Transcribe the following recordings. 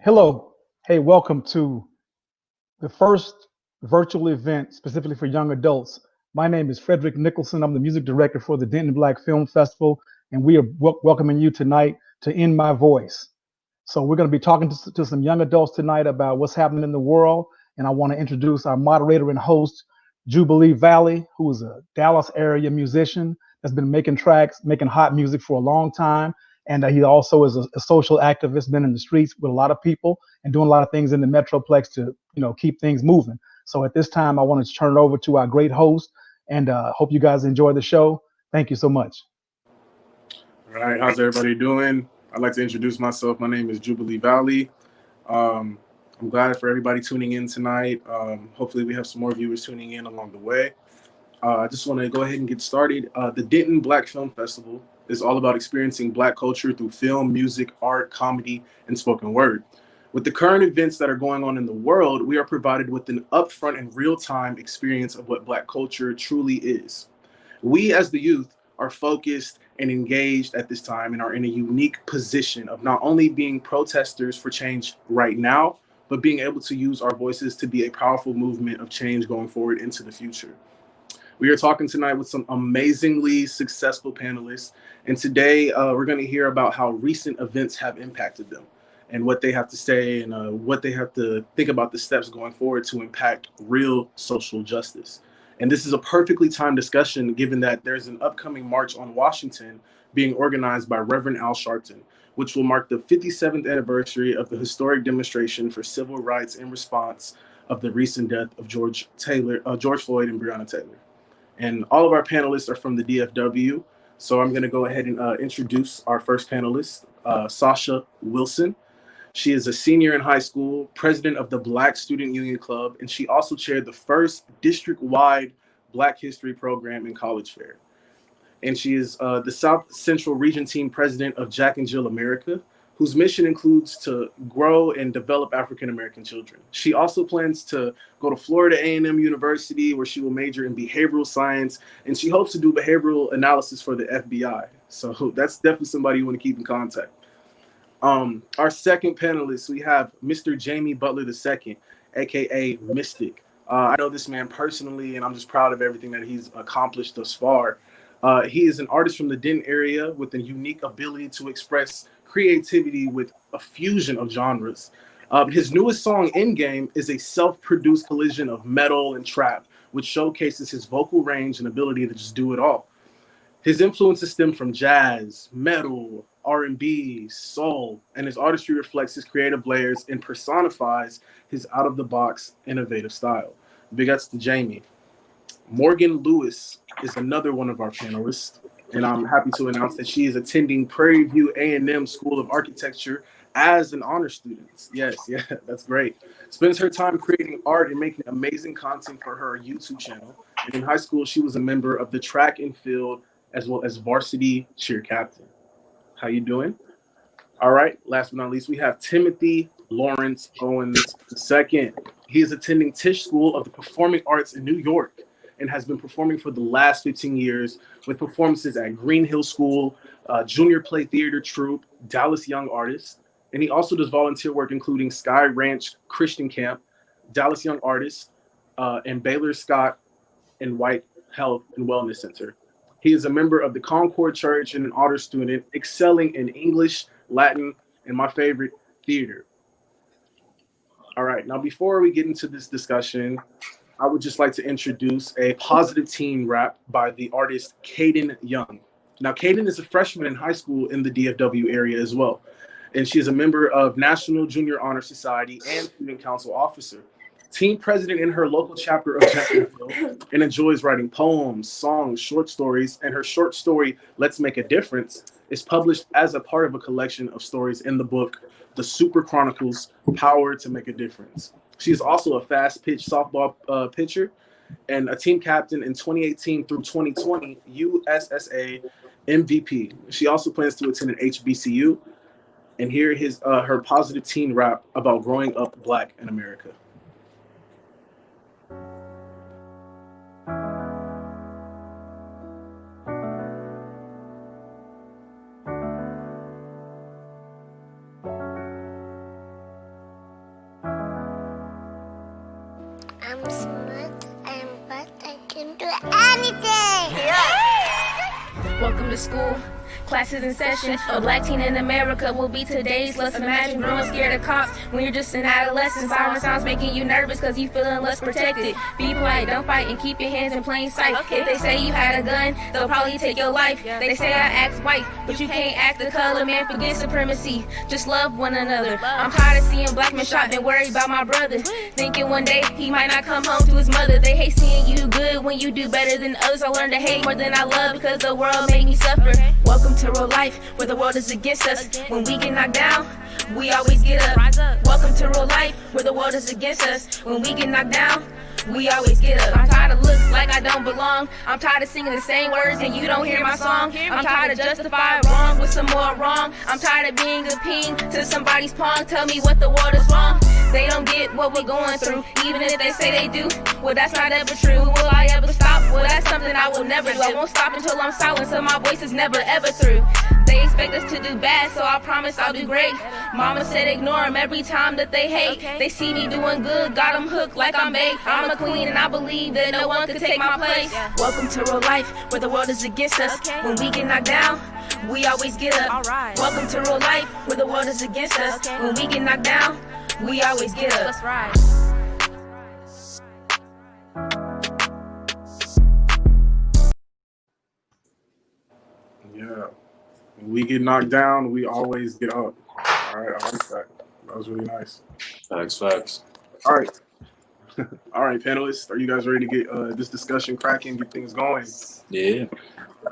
Hello. Hey, welcome to the first virtual event specifically for young adults. My name is Frederick Nichelson. I'm the music director for the Denton Black Film Festival, and we are welcoming you tonight to In My Voice. So we're going to be talking to some young adults tonight about what's happening in the world, and I want to introduce our moderator and host, Jubilee Valley, who is a Dallas area musician that's been making tracks, making hot music for a long time. And he also is a social activist, been in the streets with a lot of people and doing a lot of things in the Metroplex to, keep things moving. So at this time, I wanted to turn it over to our great host, and hope you guys enjoy the show. Thank you so much. All right, how's everybody doing? I'd like to introduce myself. My name is Jubilee Valley. I'm glad for everybody tuning in tonight. Hopefully we have some more viewers tuning in along the way. I just want to go ahead and get started. The Denton Black Film Festival is all about experiencing Black culture through film, music, art, comedy, and spoken word. With the current events that are going on in the world, we are provided with an upfront and real-time experience of what Black culture truly is. We as the youth are focused and engaged at this time and are in a unique position of not only being protesters for change right now, but being able to use our voices to be a powerful movement of change going forward into the future. We are talking tonight with some amazingly successful panelists, and today we're going to hear about how recent events have impacted them and what they have to say and what they have to think about the steps going forward to impact real social justice. And this is a perfectly timed discussion given that there's an upcoming march on Washington being organized by Reverend Al Sharpton, which will mark the 57th anniversary of the historic demonstration for civil rights in response of the recent death of George Floyd and Breonna Taylor. And all of our panelists are from the DFW. So I'm going to go ahead and introduce our first panelist, Sasha Wilson. She is a senior in high school, president of the Black Student Union Club, and she also chaired the first district-wide Black History program in College Fair. And she is the South Central Region Team president of Jack and Jill America, whose mission includes to grow and develop African-American children. She also plans to go to Florida A&M University, where she will major in behavioral science, and she hopes to do behavioral analysis for the FBI. So that's definitely somebody you want to keep in contact. Our second panelist, we have Mr. Jamie Butler II, aka MIZTICK. I know this man personally, and I'm just proud of everything that he's accomplished thus far. He is an artist from the Denton area with a unique ability to express creativity with a fusion of genres. His newest song, In Game, is a self-produced collision of metal and trap, which showcases his vocal range and ability to just do it all. His influences stem from jazz, metal, R&B, soul, and his artistry reflects his creative layers and personifies his out-of-the-box, innovative style. Big ups to Jamie. Morgan Lewis is another one of our panelists, and I'm happy to announce that she is attending Prairie View A&M School of Architecture as an honor student. Yes, yeah, that's great. Spends her time creating art and making amazing content for her YouTube channel. And in high school, she was a member of the track and field as well as varsity cheer captain. How you doing? All right, last but not least, we have Timothy Lawerence Owens II. He is attending Tisch School of the Performing Arts in New York and has been performing for the last 15 years with performances at Green Hill School, Junior Play Theater Troupe, Dallas Young Artists, and he also does volunteer work including Sky Ranch Christian Camp, Dallas Young Artists, and Baylor Scott and White Health and Wellness Center. He is a member of the Concord Church and an honor student, excelling in English, Latin, and my favorite, theater. All right, now before we get into this discussion, I would just like to introduce a positive teen rap by the artist Caden Young. Now, Caden is a freshman in high school in the DFW area as well, and she is a member of National Junior Honor Society and Student Council Officer. Team president in her local chapter of Jacksonville, and enjoys writing poems, songs, short stories, and her short story, Let's Make a Difference, is published as a part of a collection of stories in the book, The Super Chronicles, Power to Make a Difference. She is also a fast-pitch softball pitcher and a team captain in 2018 through 2020 USSA MVP. She also plans to attend an HBCU and hear her positive teen rap about growing up Black in America. can do anything. Welcome to school. Classes in session. A black teen in America will be today's lesson. Imagine growing scared of cops when you're just an adolescent. Siren sounds making you nervous because you feeling less protected. Be polite, don't fight, and keep your hands in plain sight. If they say you had a gun, they'll probably take your life. They say I act white, but you can't act the color. Man, forget supremacy. Just love one another. I'm tired of seeing black men shot, been worried about my brother. Thinking one day he might not come home to his mother. They hate seeing you good when you do better than others. I learned to hate more than I love because the world made me suffer. Welcome to real life, where the world is against us. When we get knocked down, we always get up. Welcome to real life, where the world is against us. When we get knocked down, we always get up. I'm tired of looks like I don't belong. I'm tired of singing the same words and you don't hear my song. I'm tired of justifying wrong with some more wrong. I'm tired of being a ping to somebody's pong. Tell me what the world is wrong. They don't get what we're going through, even if they say they do. Well, that's not ever true. Will I ever stop? Well, that's something I will never do. I won't stop until I'm silent, so my voice is never ever through. They expect us to do bad, so I promise I'll do great. Mama said ignore them every time that they hate. They see me doing good, got them hooked like I'm made. I'm a queen and I believe that no one could take my place. Welcome to real life, where the world is against us. When we get knocked down, we always get up. Welcome to real life, where the world is against us. When we get knocked down, we always get up. That's right. Yeah. When we get knocked down, we always get up. All right, I like that. That was really nice. Facts. All right. All right, panelists, are you guys ready to get this discussion cracking, get things going? Yeah.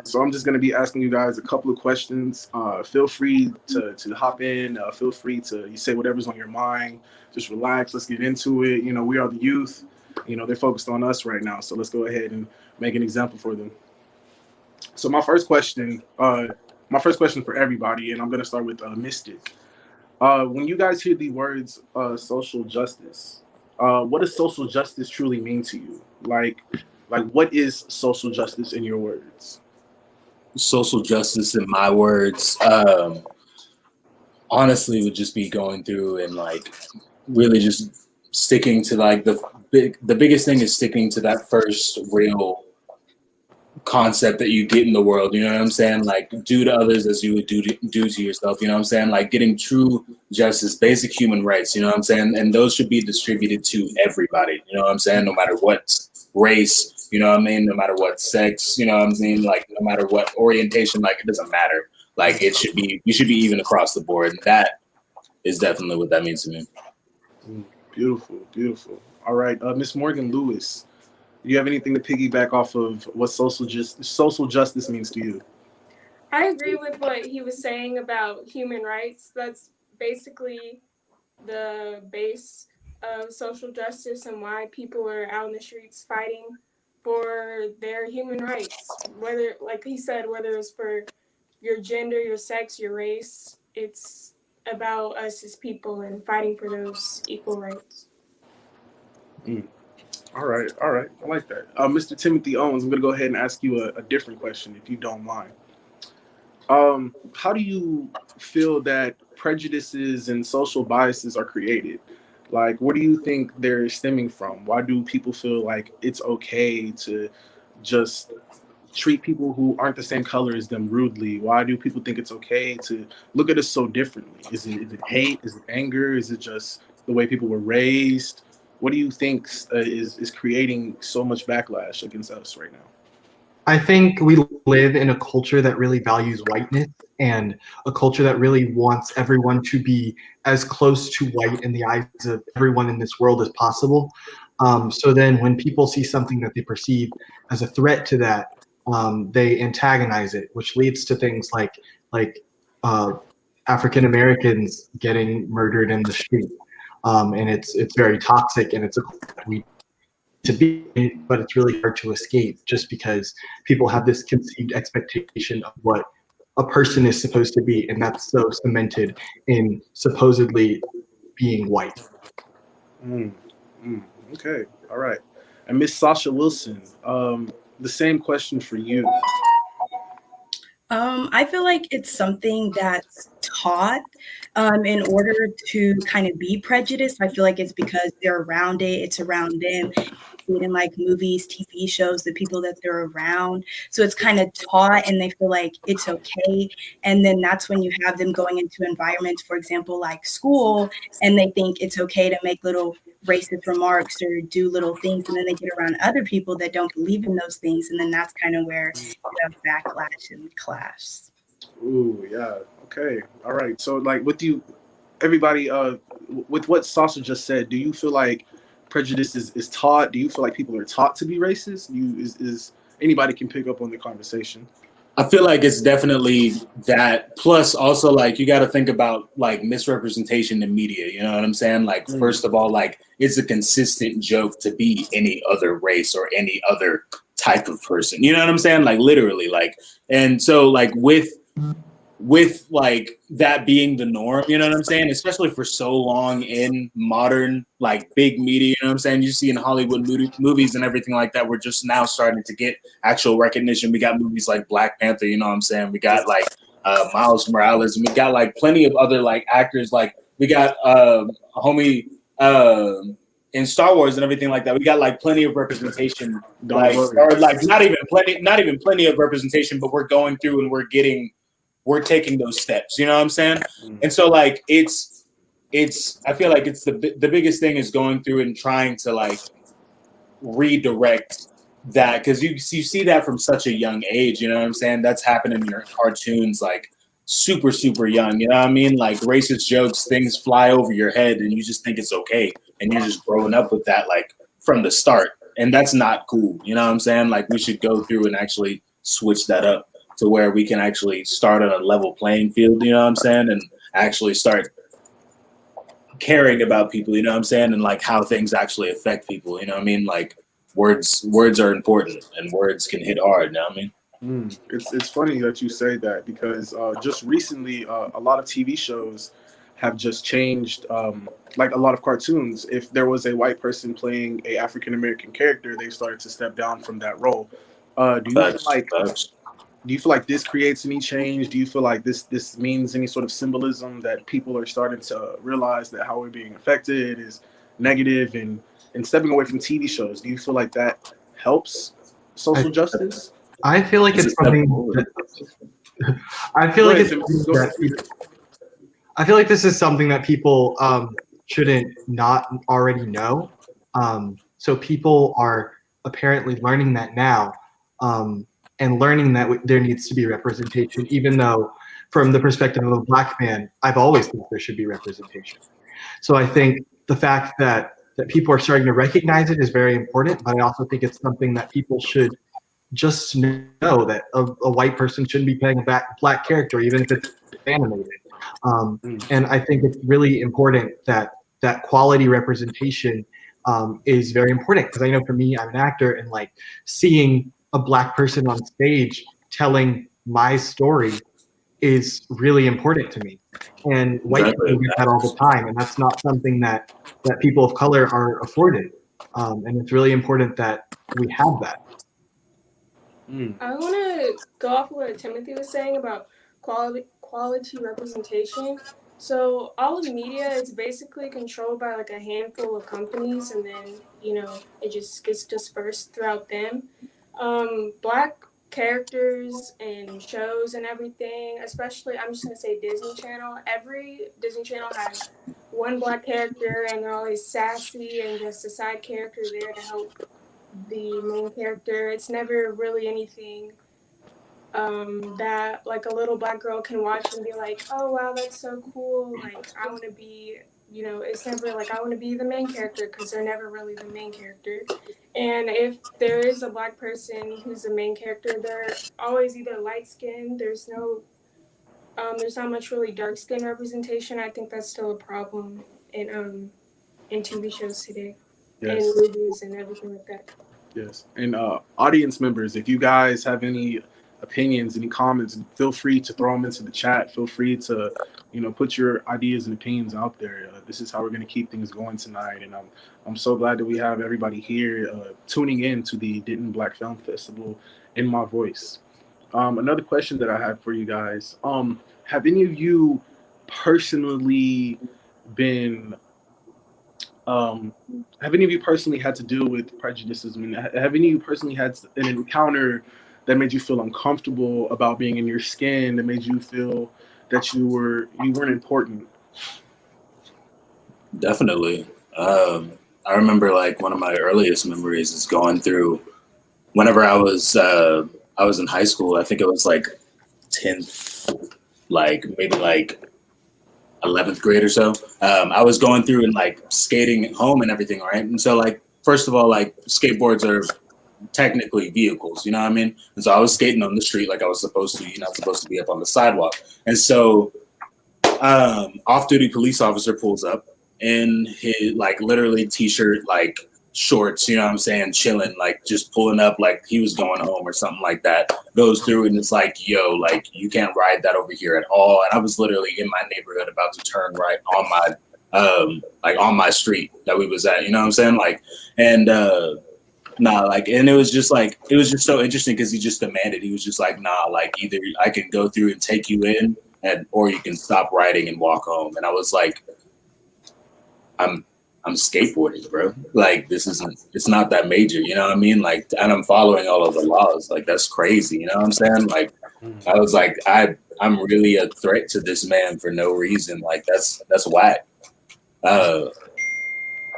So I'm just going to be asking you guys a couple of questions. Feel free to hop in. Feel free to you say whatever's on your mind. Just relax. Let's get into it. You know, we are the youth. You know, they're focused on us right now. So let's go ahead and make an example for them. So my first question for everybody, and I'm going to start with MIZTICK. When you guys hear the words social justice, what does social justice truly mean to you? Like what is social justice in your words? Social justice, in my words, honestly, would just be going through and like really just sticking to like the biggest thing is sticking to that first real concept that you get in the world. You know what I'm saying? Like do to others as you would do to yourself. You know what I'm saying? Like getting true justice, basic human rights. You know what I'm saying? And those should be distributed to everybody. You know what I'm saying? No matter what race. You know what I mean? No matter what sex, you know what I'm saying? Like no matter what orientation, like it doesn't matter. Like you should be even across the board. And that is definitely what that means to me. Beautiful, beautiful. All right, Miss Morgan Lewis, do you have anything to piggyback off of what social justice means to you? I agree with what he was saying about human rights. That's basically the base of social justice and why people are out in the streets fighting for their human rights. Whether, like he said, whether it's for your gender, your sex, your race, it's about us as people and fighting for those equal rights. All right. I like that. Mr. Timothy Owens, I'm going to go ahead and ask you a different question, if you don't mind. How do you feel that prejudices and social biases are created? Like, where do you think they're stemming from? Why do people feel like it's okay to just treat people who aren't the same color as them rudely? Why do people think it's okay to look at us so differently? Is it hate? Is it anger? Is it just the way people were raised? What do you think is creating so much backlash against us right now? I think we live in a culture that really values whiteness and a culture that really wants everyone to be as close to white in the eyes of everyone in this world as possible. So then when people see something that they perceive as a threat to that, they antagonize it, which leads to things like African Americans getting murdered in the street. And it's very toxic, and it's a we to be, but it's really hard to escape just because people have this conceived expectation of what a person is supposed to be, and that's so cemented in supposedly being white. Okay, all right. And Miss Sasha Wilson, the same question for you. I feel like it's something that's taught in order to kind of be prejudiced. I feel like it's because they're around it, it's around them. see it in like movies, TV shows, the people that they're around. So it's kind of taught and they feel like it's okay. And then that's when you have them going into environments, for example, like school, and they think it's okay to make little racist remarks or do little things. And then they get around other people that don't believe in those things. And then that's kind of where you have backlash and clash. Ooh, yeah. Okay. All right. So like with you, everybody, with what Sasha just said, do you feel like prejudice is taught? Do you feel like people are taught to be racist? Is anybody can pick up on the conversation? I feel like it's definitely that. Plus, also, like, you got to think about, like, misrepresentation in media. You know what I'm saying? Like, first of all, like, it's a consistent joke to be any other race or any other type of person. You know what I'm saying? Like, literally, like, and so, like, with like that being the norm, you know what I'm saying? Especially for so long in modern, like, big media, you know what I'm saying? You see in Hollywood movies and everything like that, we're just now starting to get actual recognition. We got movies like Black Panther, you know what I'm saying? We got like Miles Morales, and we got like plenty of other like actors. Like we got homie in Star Wars and everything like that. We got like plenty of representation, like, or like not even plenty of representation, but we're going through and we're taking those steps, you know what I'm saying? And so like it's I feel like it's the biggest thing is going through and trying to like redirect that, because you see that from such a young age, you know what I'm saying? That's happening in your cartoons like super young, you know what I mean? Like racist jokes, things fly over your head and you just think it's okay, and you're just growing up with that like from the start, and that's not cool, you know what I'm saying? Like we should go through and actually switch that up to where we can actually start on a level playing field, you know what I'm saying? And actually start caring about people, you know what I'm saying? And like how things actually affect people, you know what I mean? Like words are important and words can hit hard, you know what I mean? It's funny that you say that, because just recently a lot of TV shows have just changed, like a lot of cartoons. If there was a white person playing a African-American character, they started to step down from that role. Do you feel like this creates any change? Do you feel like this means any sort of symbolism that people are starting to realize that how we're being affected is negative, and stepping away from TV shows? Do you feel like that helps social justice? I feel like it's something I feel like this is something that people shouldn't not already know. So people are apparently learning that now. And learning that there needs to be representation, even though from the perspective of a Black man, I've always thought there should be representation. So I think the fact that people are starting to recognize it is very important, but I also think it's something that people should just know, that a white person shouldn't be playing a black character, even if it's animated. And I think it's really important that quality representation is very important, because I know for me, I'm an actor, and like seeing a Black person on stage telling my story is really important to me. And white people get that all the time, and that's not something that people of color are afforded. And it's really important that we have that. I want to go off what Timothy was saying about quality representation. So all of the media is basically controlled by like a handful of companies, and then, you know, it just gets dispersed throughout them. Black characters and shows and everything, especially, I'm just going to say Disney Channel. Every Disney Channel has one Black character, and they're always sassy and just a side character there to help the main character. It's never really anything that like a little Black girl can watch and be like, oh wow, that's so cool, like I want to be, you know, it's never like I want to be the main character, because they're never really the main character. And if there is a Black person who's the main character, they're always either light skinned. There's not much really dark skin representation. I think that's still a problem in TV shows today, and movies and everything like that. Yes, and audience members, if you guys have any opinions, any comments, feel free to throw them into the chat. Feel free to, you know, put your ideas and opinions out there. This is how we're going to keep things going tonight, and I'm so glad that we have everybody here tuning in to the Denton Black Film Festival in my voice. Another question that I have for you guys: have any of you personally been Have any of you personally had to deal with prejudices? I mean, have any of you personally had an encounter that made you feel uncomfortable about being in your skin, that made you feel that you weren't important? Definitely. I remember like one of my earliest memories is going through whenever I was in high school. I think it was like 10th, like maybe like 11th grade or so. I was going through and like skating home and everything, right? And so like, first of all, like skateboards are technically vehicles, you know what I mean? And so I was skating on the street like I was supposed to. You're not supposed to be up on the sidewalk. And so off-duty police officer pulls up in his like literally t-shirt, like shorts, you know what I'm saying, chilling, like just pulling up like he was going home or something like that, goes through and it's like, yo, like you can't ride that over here at all. And I was literally in my neighborhood about to turn right on my like on my street that we was at, you know what I'm saying? Like, and nah, like, and it was just so interesting because he just demanded, he was just like, nah, like either I can go through and take you in or you can stop riding and walk home. And I was like, I'm skateboarding, bro. Like it's not that major, you know what I mean? Like, and I'm following all of the laws. Like that's crazy, you know what I'm saying? Like I was like, I'm really a threat to this man for no reason. Like that's whack. Yeah,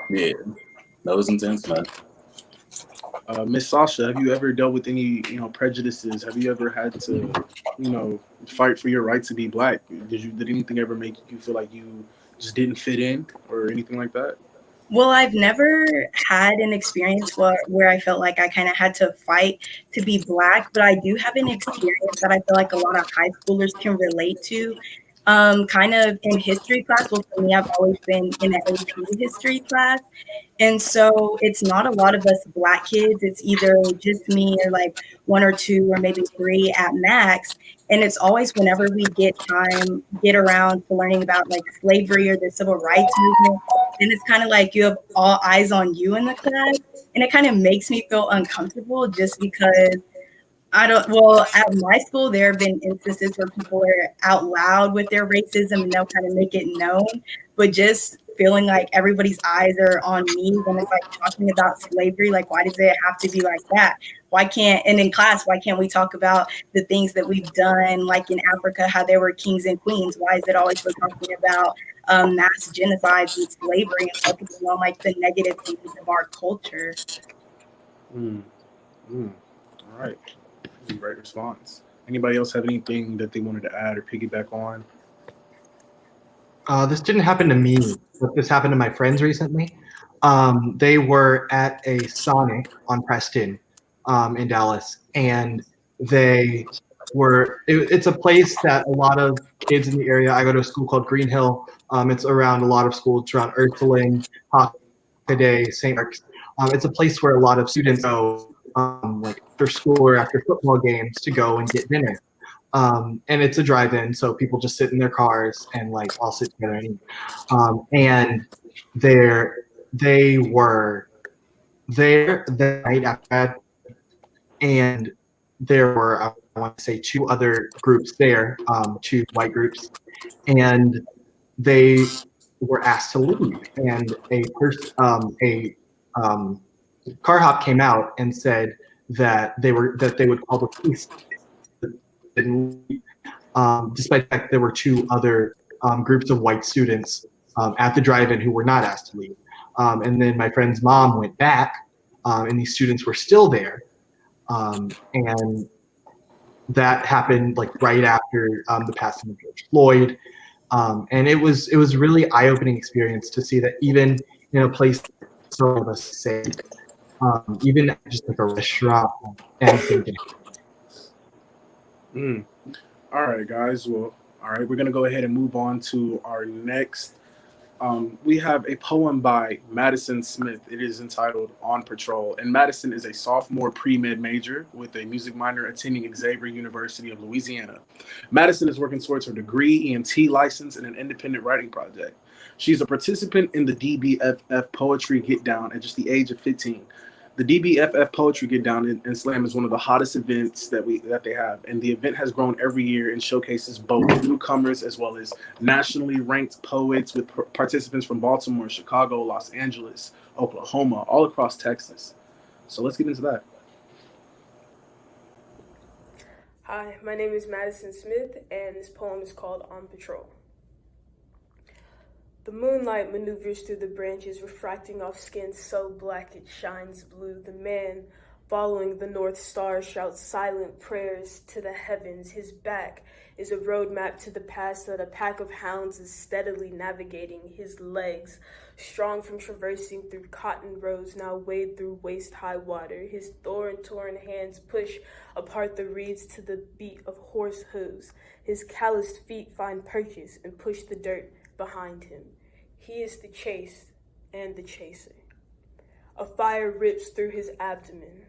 that was intense, man. Miss Sasha, have you ever dealt with any, prejudices? Have you ever had to, fight for your right to be Black? Did anything ever make you feel like you just didn't fit in or anything like that? Well, I've never had an experience where I felt like I kind of had to fight to be Black, but I do have an experience that I feel like a lot of high schoolers can relate to. Kind of in history class. Well, for me, I've always been in an AP history class. And so it's not a lot of us Black kids. It's either just me or like one or two or maybe three at max. And it's always whenever we get around to learning about like slavery or the civil rights movement. And it's kind of like you have all eyes on you in the class. And it kind of makes me feel uncomfortable just because at my school, there have been instances where people are out loud with their racism and they'll kind of make it known, but just feeling like everybody's eyes are on me when it's like talking about slavery, like why does it have to be like that? And in class, why can't we talk about the things that we've done, like in Africa, how there were kings and queens? Why is it always we're talking about mass genocides and slavery and focusing on like the negative things of our culture? All right. Great response. Anybody else have anything that they wanted to add or piggyback on? This didn't happen to me, but this happened to my friends recently. They were at a Sonic on Preston in Dallas, and it's a place that a lot of kids in the area, I go to a school called Green Hill. It's around a lot of schools, it's around Ursuline, Hockaday, St. Mark's. It's a place where a lot of students go like after school or after football games to go and get dinner. And it's a drive-in, so people just sit in their cars and like all sit together and eat. And they were there the night after that, and there were, I want to say, two other groups there, two white groups, and they were asked to leave. And a car hop came out and said that they would call the police. Despite the fact there were two other groups of white students at the drive-in who were not asked to leave. And then my friend's mom went back, and these students were still there. And that happened like right after the passing of George Floyd. And it was really eye-opening experience to see that even in a place so of us safe, even just like a restaurant, anything. All right, guys. Well, all right, we're going to go ahead and move on to our next. We have a poem by Madison Smith. It is entitled On Patrol. And Madison is a sophomore pre-med major with a music minor attending Xavier University of Louisiana. Madison is working towards her degree, ENT license, and an independent writing project. She's a participant in the DBFF Poetry Get Down at just the age of 15. The DBFF Poetry Get Down and Slam is one of the hottest events that they have, and the event has grown every year and showcases both newcomers as well as nationally ranked poets with participants from Baltimore, Chicago, Los Angeles, Oklahoma, all across Texas. So let's get into that. Hi, my name is Madison Smith, and this poem is called On Patrol. The moonlight maneuvers through the branches, refracting off skin so black it shines blue. The man following the North Star shouts silent prayers to the heavens. His back is a roadmap to the past that a pack of hounds is steadily navigating. His legs, strong from traversing through cotton rows, now wade through waist-high water. His thorn-torn hands push apart the reeds to the beat of horse hooves. His calloused feet find purchase and push the dirt behind him. He is the chase and the chaser. A fire rips through his abdomen.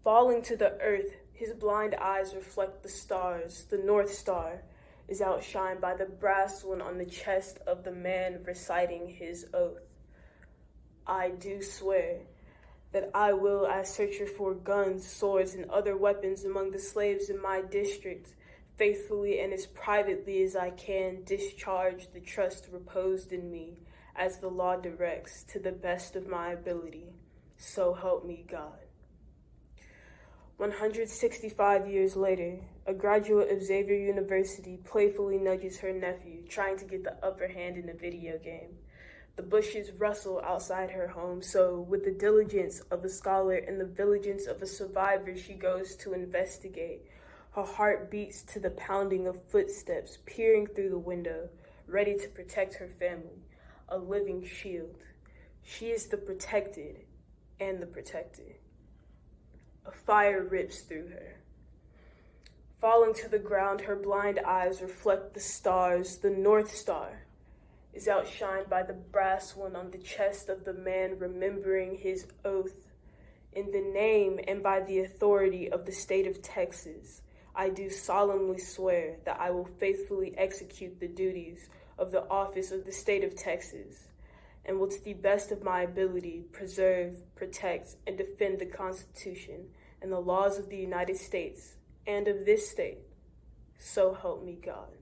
Falling to the earth, his blind eyes reflect the stars. The North Star is outshined by the brass one on the chest of the man reciting his oath. I do swear that I will, as searcher for guns, swords, and other weapons among the slaves in my district, faithfully and as privately as I can, discharge the trust reposed in me as the law directs to the best of my ability. So help me God. 165 years later, a graduate of Xavier University playfully nudges her nephew, trying to get the upper hand in a video game. The bushes rustle outside her home, so with the diligence of a scholar and the vigilance of a survivor, she goes to investigate. Her heart beats to the pounding of footsteps, peering through the window, ready to protect her family, a living shield. She is the protected and the protected. A fire rips through her. Falling to the ground, her blind eyes reflect the stars. The North Star is outshined by the brass one on the chest of the man remembering his oath. In the name and by the authority of the state of Texas, I do solemnly swear that I will faithfully execute the duties of the office of the state of Texas and will to the best of my ability preserve, protect, and defend the Constitution and the laws of the United States and of this state. So help me God.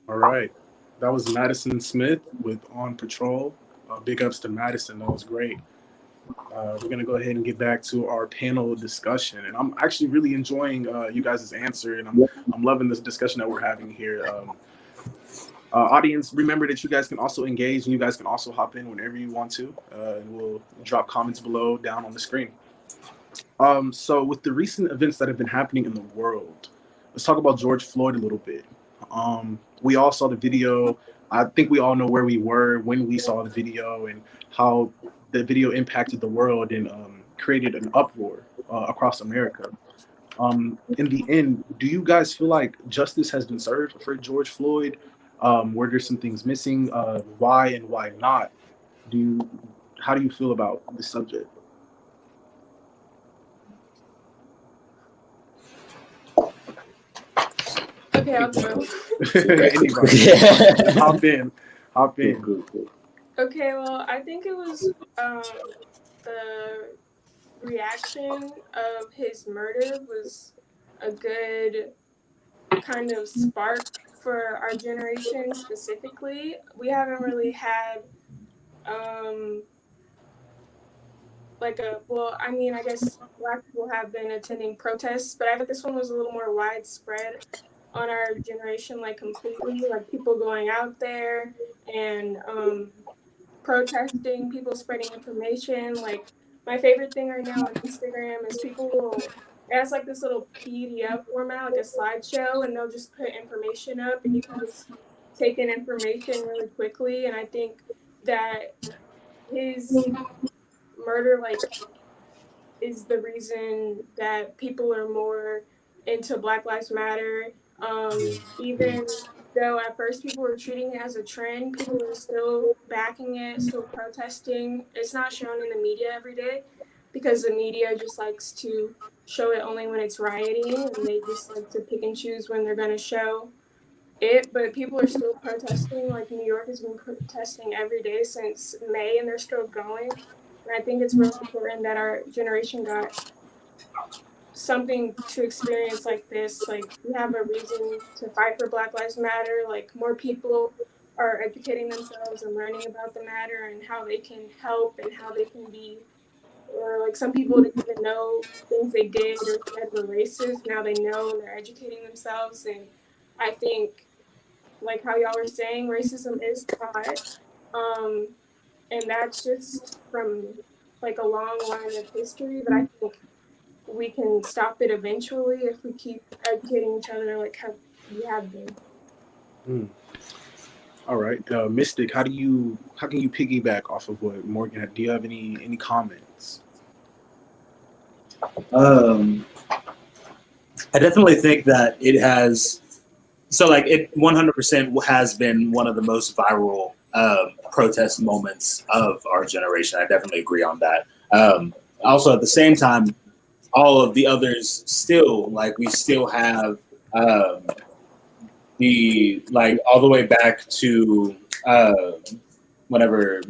All right. That was Madison Smith with On Patrol. Big ups to Madison. That was great. We're going to go ahead and get back to our panel discussion. And I'm actually really enjoying you guys' answer, and I'm loving this discussion that we're having here. Audience, remember that you guys can also engage, and you guys can also hop in whenever you want to. And we'll drop comments below down on the screen. So with the recent events that have been happening in the world, let's talk about George Floyd a little bit. We all saw the video. I think we all know where we were when we saw the video and how the video impacted the world and created an uproar across America. In the end, do you guys feel like justice has been served for George Floyd? Were there some things missing? Why and why not? How do you feel about this subject? Okay, I'll go. Anybody. Hop in. Okay, well, I think it was the reaction of his murder was a good kind of spark for our generation specifically. We haven't really had I guess Black people have been attending protests, but I think this one was a little more widespread on our generation, like completely, like people going out there and protesting, people spreading information. Like my favorite thing right now on Instagram is it has like this little PDF format, like a slideshow, and they'll just put information up and you can just take in information really quickly. And I think that his murder is the reason that people are more into Black Lives Matter. Even though at first people were treating it as a trend, people were still backing it, still protesting. It's not shown in the media every day because the media just likes to show it only when it's rioting, and they just like to pick and choose when they're going to show it, but people are still protesting. Like New York has been protesting every day since May, and they're still going. And I think it's really important that our generation got something to experience like this. Like, we have a reason to fight for Black Lives Matter. Like, more people are educating themselves and learning about the matter and how they can help and how they can be, or like some people didn't even know things they did or said were racist. Now they know and they're educating themselves. And I think, like how y'all were saying, racism is taught. And that's just from like a long line of history, but I think we can stop it eventually if we keep educating each other like how we have been. All right, MIZTICK, how can you piggyback off of what Morgan had? Do you have any comments? I definitely think that it has. So, like, it 100% has been one of the most viral protest moments of our generation. I definitely agree on that. Also, at the same time, all of the others still, like, we still have the, like, all the way back to whenever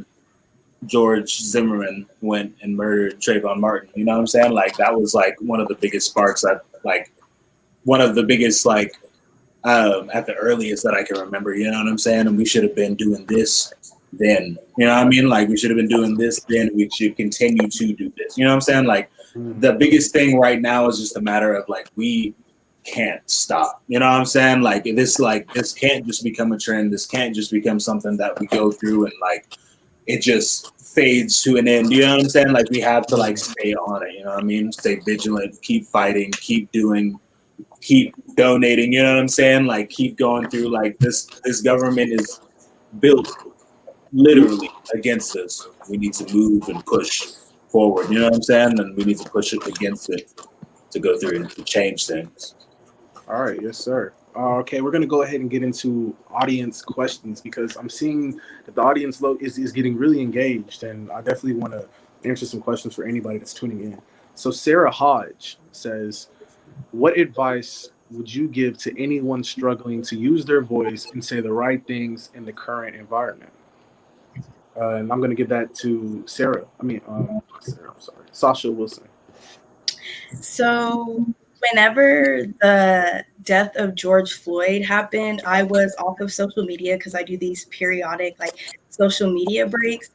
George Zimmerman went and murdered Trayvon Martin. You know what I'm saying? Like, that was, like, one of the biggest sparks that, like, one of the biggest, like, at the earliest that I can remember, you know what I'm saying? And we should have been doing this then, you know what I mean? Like, we should have been doing this then. We should continue to do this. You know what I'm saying? Like, the biggest thing right now is just a matter of, like, we can't stop. You know what I'm saying? Like, this can't just become a trend. This can't just become something that we go through and, like, it just fades to an end. You know what I'm saying? Like, we have to, like, stay on it. You know what I mean? Stay vigilant, keep fighting, keep doing, keep donating, you know what I'm saying? Like, keep going through. Like, this government is built literally against us. We need to move and push forward, you know what I'm saying? And we need to push it against it to go through and to change things. All right, yes, sir. Okay, we're gonna go ahead and get into audience questions because I'm seeing that the audience is getting really engaged, and I definitely want to answer some questions for anybody that's tuning in. So Sarah Hodge says, what advice would you give to anyone struggling to use their voice and say the right things in the current environment? And I'm going to give that to Sarah. Sasha Wilson. So whenever the death of George Floyd happened, I was off of social media because I do these periodic like social media breaks.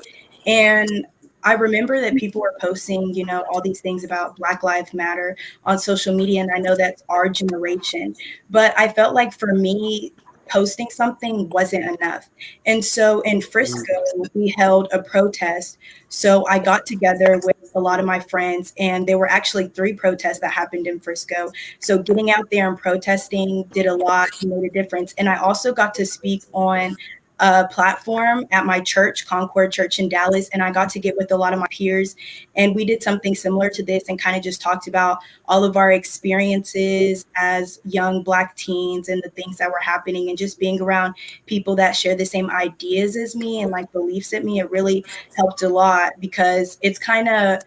And I remember that people were posting, you know, all these things about Black Lives Matter on social media. And I know that's our generation. But I felt like for me, posting something wasn't enough. And so in Frisco, we held a protest. So I got together with a lot of my friends, and there were actually 3 protests that happened in Frisco. So getting out there and protesting did a lot, made a difference. And I also got to speak on a platform at my church, Concord Church in Dallas, and I got to get with a lot of my peers, and we did something similar to this and kind of just talked about all of our experiences as young Black teens and the things that were happening, and just being around people that share the same ideas as me and like beliefs at me. It really helped a lot because it's kind of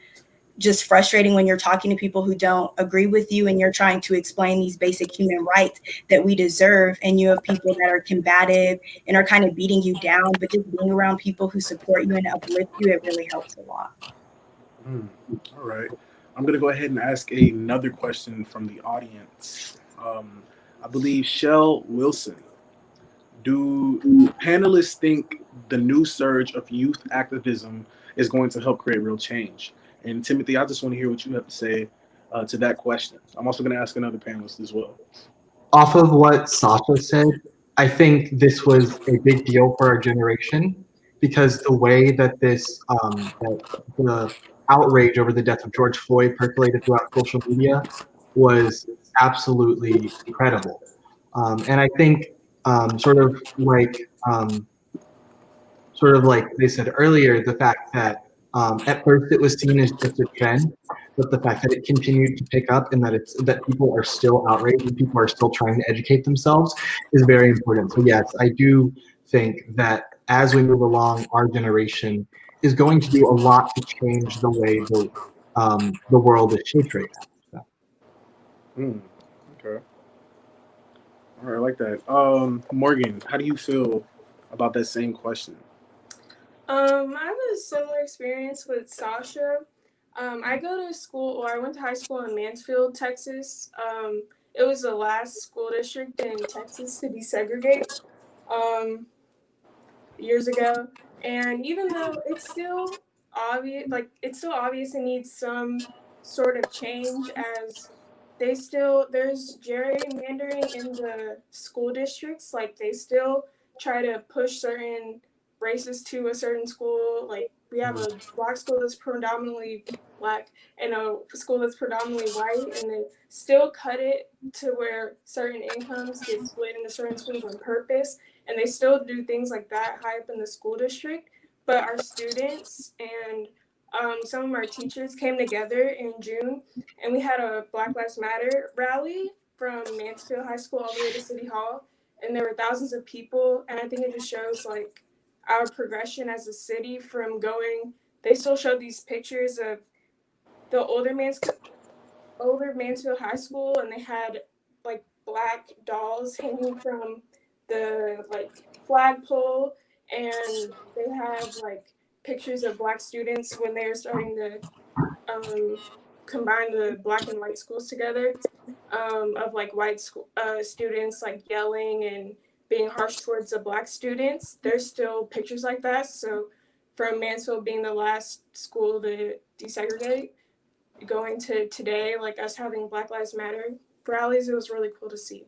just frustrating when you're talking to people who don't agree with you and you're trying to explain these basic human rights that we deserve, and you have people that are combative and are kind of beating you down. But just being around people who support you and uplift you, it really helps a lot. All right, I'm gonna go ahead and ask another question from the audience. I believe Shell Wilson, do panelists think the new surge of youth activism is going to help create real change? And Timothy, I just want to hear what you have to say to that question. I'm also going to ask another panelist as well. Off of what Sasha said, I think this was a big deal for our generation because the way that this, the outrage over the death of George Floyd percolated throughout social media was absolutely incredible. And I think sort of like they said earlier, the fact that at first it was seen as just a trend, but the fact that it continued to pick up and that people are still outraged and people are still trying to educate themselves is very important. So yes, I do think that as we move along, our generation is going to do a lot to change the way the world is shaped right now. Okay. All right, I like that. Morgan, how do you feel about that same question? I have a similar experience with Sasha. I go to school, or I went to high school in Mansfield, Texas. It was the last school district in Texas to desegregate years ago. And even though it's still obvious, it needs some sort of change, as there's gerrymandering in the school districts. Like, they still try to push certain races to a certain school. Like, we have a black school that's predominantly black and a school that's predominantly white, and they still cut it to where certain incomes get split into certain schools on purpose. And they still do things like that high up in the school district. But our students and some of our teachers came together in June, and we had a Black Lives Matter rally from Mansfield High School all the way to City Hall. And there were thousands of people. And I think it just shows like our progression as a city from going, they still showed these pictures of the older Mansfield High School, and they had like black dolls hanging from the like flagpole, and they had like pictures of black students when they were starting to combine the black and white schools together, of like white students like yelling and being harsh towards the black students. There's still pictures like that. So from Mansfield being the last school to desegregate, going to today, like us having Black Lives Matter rallies, it was really cool to see.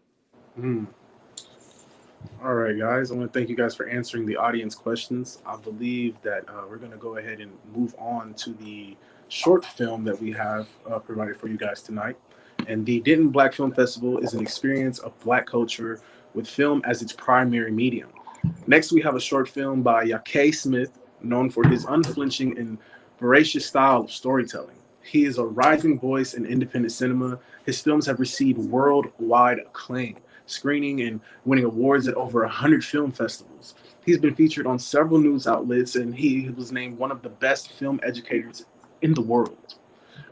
All right, guys. I want to thank you guys for answering the audience questions. I believe that we're going to go ahead and move on to the short film that we have provided for you guys tonight. And the Denton Black Film Festival is an experience of Black culture with film as its primary medium. Next, we have a short film by Yake Smith, known for his unflinching and voracious style of storytelling. He is a rising voice in independent cinema. His films have received worldwide acclaim, screening and winning awards at over 100 film festivals. He's been featured on several news outlets, and he was named one of the best film educators in the world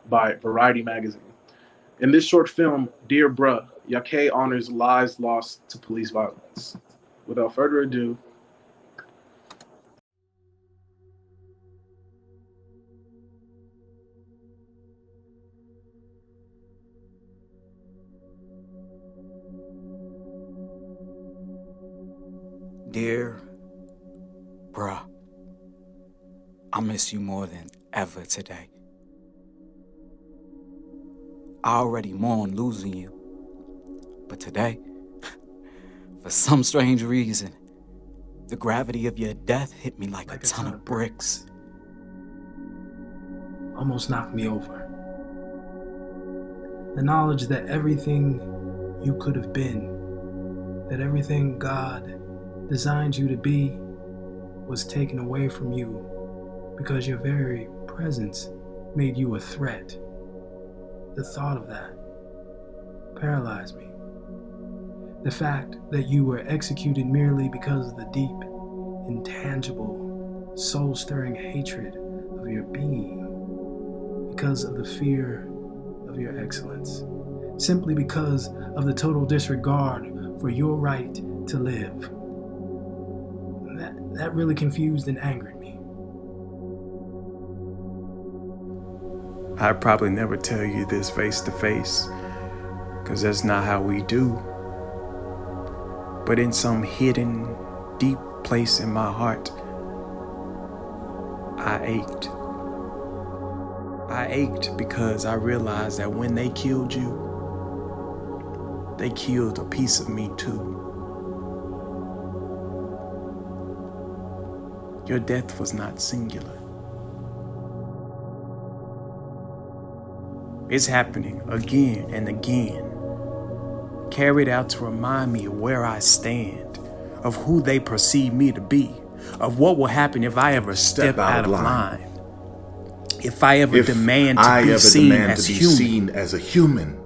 by Variety magazine. In this short film, Dear Bruh, Yake honors lives lost to police violence. Without further ado, Dear bruh, I miss you more than ever today. I already mourn losing you, but today, for some strange reason, the gravity of your death hit me like a ton of bricks. Almost knocked me over. The knowledge that everything you could have been, that everything God designed you to be, was taken away from you because your very presence made you a threat. The thought of that paralyzed me. The fact that you were executed merely because of the deep, intangible, soul-stirring hatred of your being, because of the fear of your excellence, simply because of the total disregard for your right to live. That really confused and angered me. I'd probably never tell you this face to face, because that's not how we do. But in some hidden, deep place in my heart, I ached. I ached because I realized that when they killed you, they killed a piece of me too. Your death was not singular. It's happening again and again, carried out to remind me of where I stand, of who they perceive me to be, of what will happen if I ever step out of line, if I ever demand to be seen as a human,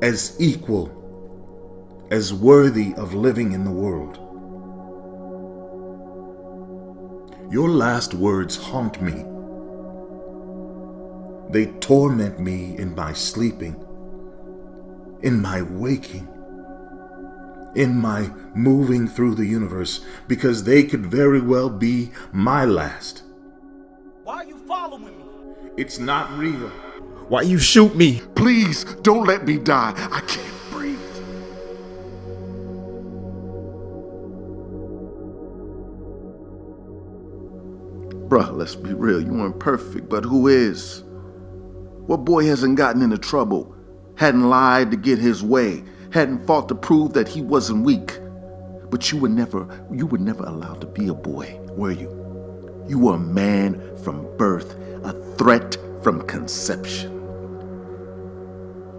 as equal, as worthy of living in the world. Your last words haunt me. They torment me in my sleeping, in my waking. in my moving through the universe, because they could very well be my last. Why are you following me? It's not real. Why you shoot me? Please don't let me die. I can't breathe. Bruh, let's be real. You weren't perfect, but who is? What boy hasn't gotten into trouble, hadn't lied to get his way, hadn't fought to prove that he wasn't weak? But you were never allowed to be a boy, were you? You were a man from birth, a threat from conception.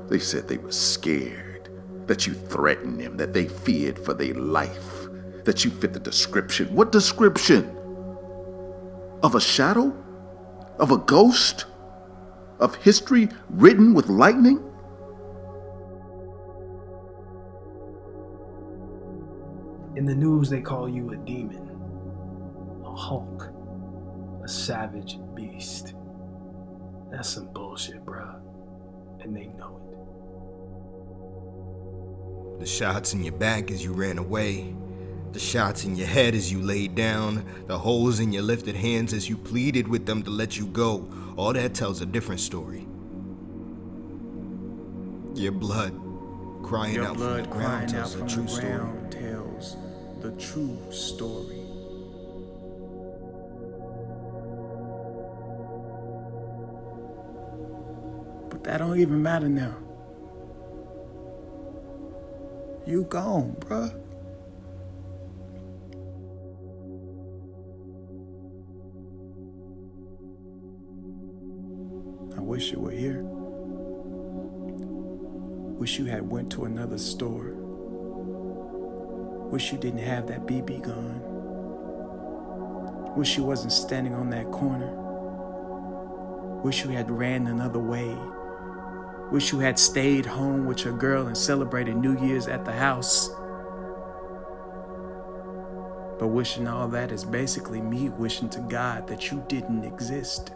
They said they were scared, that you threatened them, that they feared for their life, that you fit the description. What description? Of a shadow? Of a ghost? Of history written with lightning? In the news, they call you a demon, a Hulk, a savage beast. That's some bullshit, bruh. And they know it. The shots in your back as you ran away. The shots in your head as you laid down. The holes in your lifted hands as you pleaded with them to let you go. All that tells a different story. Your blood crying out from the ground tells the true story. Tells the true story. But that don't even matter now. You gone, bruh. I wish you were here. Wish you had went to another store. Wish you didn't have that BB gun. Wish you wasn't standing on that corner. Wish you had ran another way. Wish you had stayed home with your girl and celebrated New Year's at the house. But wishing all that is basically me wishing to God that you didn't exist.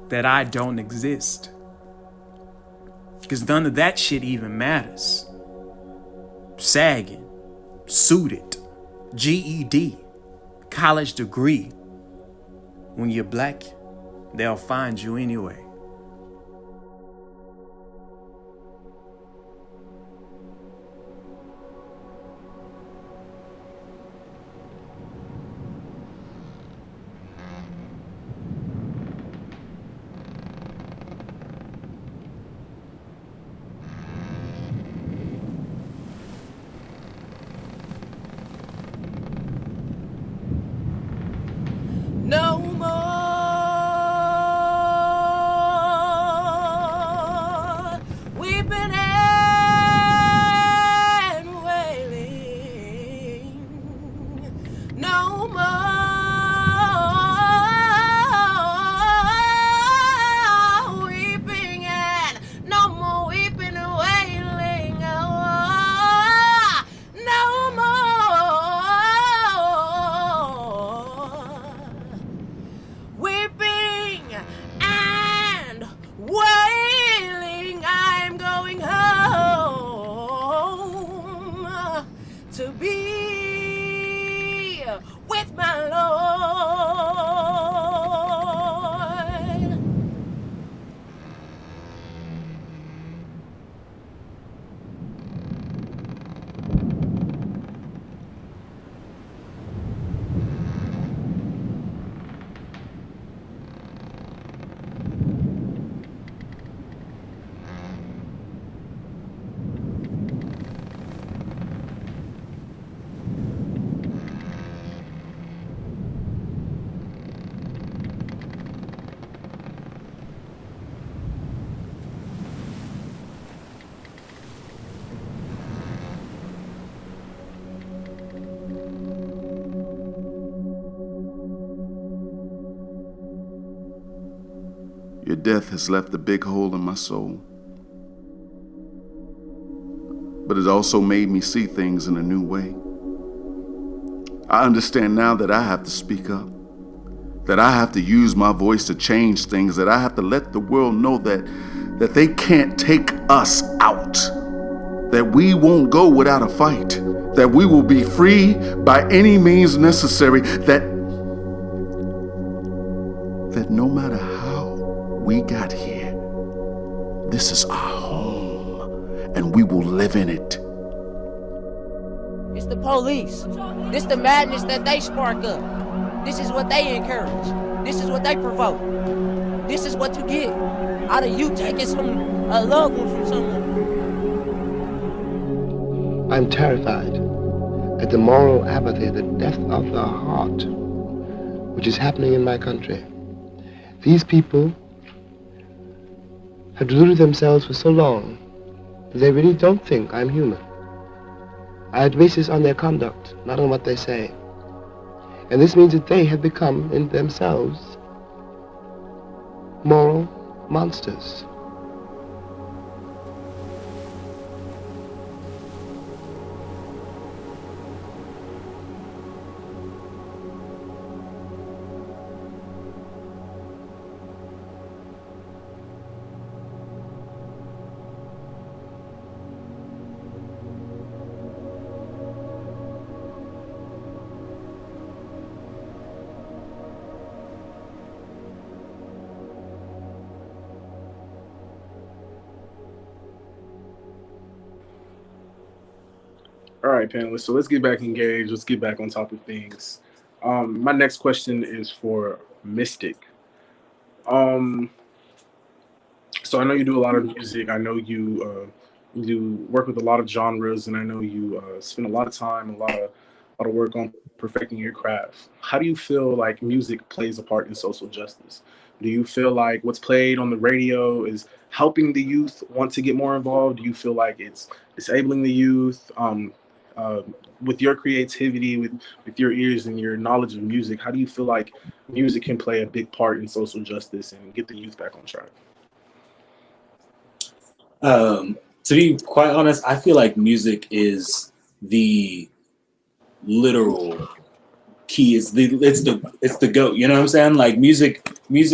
That I don't exist. Because none of that shit even matters. Sagging, suited, GED, college degree. When you're black, they'll find you anyway. No more weeping and wailing. No more weeping and no more weeping and wailing. No more weeping and wailing. I'm going home to be with my Lord. Your death has left a big hole in my soul. But it also made me see things in a new way. I understand now that I have to speak up, that I have to use my voice to change things, that I have to let the world know that they can't take us out. that we won't go without a fight, that we will be free by any means necessary, that no matter how we got here, this is our home and we will live in it. It's the police. This the madness that they spark up. This is what they encourage. This is what they provoke. This is what you get out of you taking a loved one from someone. I'm terrified at the moral apathy, the death of the heart, which is happening in my country. These people have deluded themselves for so long that they really don't think I'm human. I base this on their conduct, not on what they say. And this means that they have become, in themselves, moral monsters. All right, panelists. So let's get back engaged. Let's get back on top of things. My next question is for MIZTICK. So I know you do a lot of music. I know you work with a lot of genres, and I know you spend a lot of time, a lot of work on perfecting your craft. How do you feel like music plays a part in social justice? Do you feel like what's played on the radio is helping the youth want to get more involved? Do you feel like it's disabling the youth? With your creativity, with your ears and your knowledge of music, how do you feel like music can play a big part in social justice and get the youth back on track? To be quite honest, I feel like music is the literal key. It's the GOAT. You know what I'm saying? Like music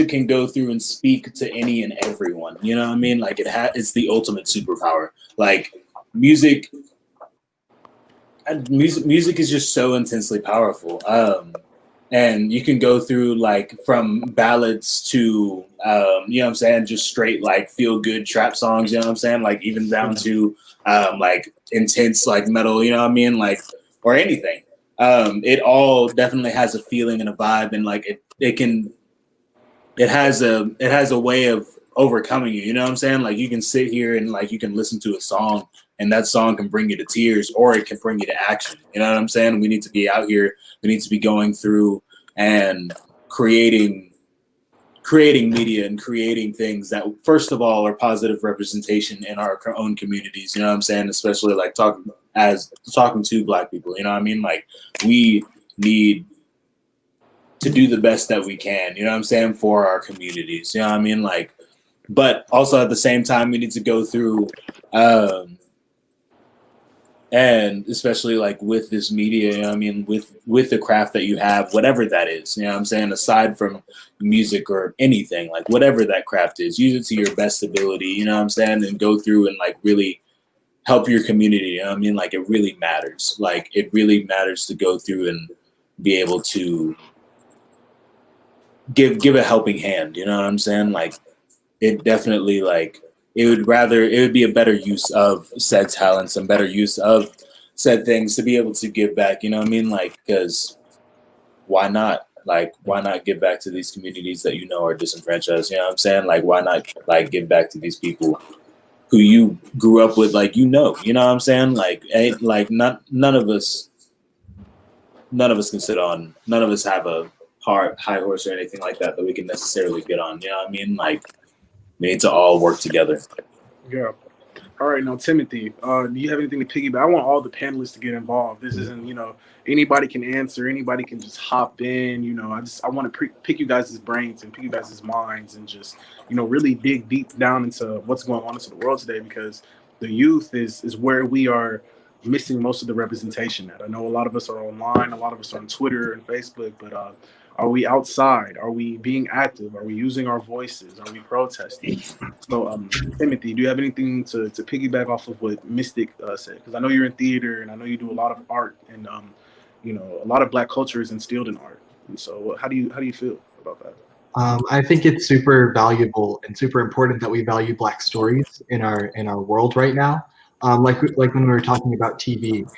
can go through and speak to any and everyone. You know what I mean? Like it's the ultimate superpower. Like music is just so intensely powerful. And you can go through like from ballads to you know what I'm saying, just straight like feel good trap songs, you know what I'm saying, like even down to like intense like metal, you know what I mean, like or anything. It all definitely has a feeling and a vibe, and like it has a way of overcoming you, you know what I'm saying? Like you can sit here and like you can listen to a song and that song can bring you to tears, or it can bring you to action. You know what I'm saying? We need to be out here. We need to be going through and creating media and creating things that, first of all, are positive representation in our own communities. You know what I'm saying? Especially like talking to Black people. You know what I mean? Like we need to do the best that we can. You know what I'm saying? For our communities. You know what I mean? Like, but also at the same time, we need to go through. And especially like with this media, you know what I mean, with the craft that you have, whatever that is, you know what I'm saying, aside from music or anything, like whatever that craft is, use it to your best ability, you know what I'm saying, and go through and like really help your community, you know what I mean, like it really matters. Like it really matters to go through and be able to give a helping hand, you know what I'm saying? Like it definitely like, it would be a better use of said talents and better use of said things to be able to give back, you know what I mean? Like, because why not? Like, why not give back to these communities that you know are disenfranchised? You know what I'm saying? Like, why not like give back to these people who you grew up with, like, you know what I'm saying? Like, none of us can sit on, none of us have a high horse or anything like that we can necessarily get on, you know what I mean? Like, we need to all work together. Yeah. All right, now Timothy, do you have anything to piggyback? I want all the panelists to get involved. This isn't, anybody can answer, anybody can just hop in. I want to pick you guys' brains and pick you guys' minds and just, really dig deep down into what's going on into the world today, because the youth is where we are missing most of the representation at. I know a lot of us are online, a lot of us are on Twitter and Facebook, but Are we outside? Are we being active? Are we using our voices? Are we protesting? So, Timothy, do you have anything to piggyback off of what MIZTICK said? Because I know you're in theater, and I know you do a lot of art, and you know, a lot of Black culture is instilled in art. And so, how do you feel about that? I think it's super valuable and super important that we value Black stories in our world right now. Like when we were talking about TV,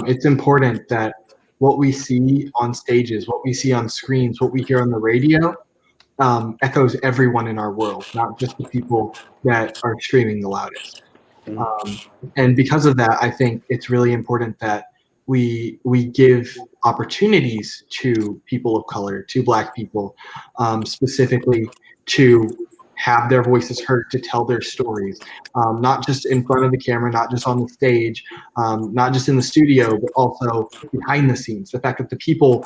it's important that what we see on stages, what we see on screens, what we hear on the radio, echoes everyone in our world, not just the people that are screaming the loudest. And because of that, I think it's really important that we give opportunities to people of color, to Black people, specifically to have their voices heard, to tell their stories, not just in front of the camera, not just on the stage, not just in the studio, but also behind the scenes. The fact that the people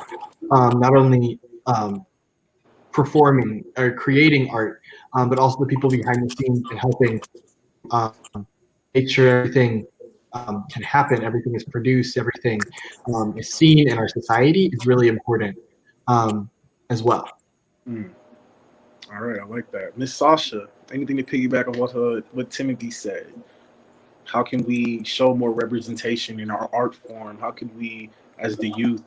not only performing or creating art, but also the people behind the scenes and helping make sure everything can happen, everything is produced, everything is seen in our society is really important as well. All right, I like that. Miss Sasha, anything to piggyback on what Timothy said? How can we show more representation in our art form? How can we, as the youth,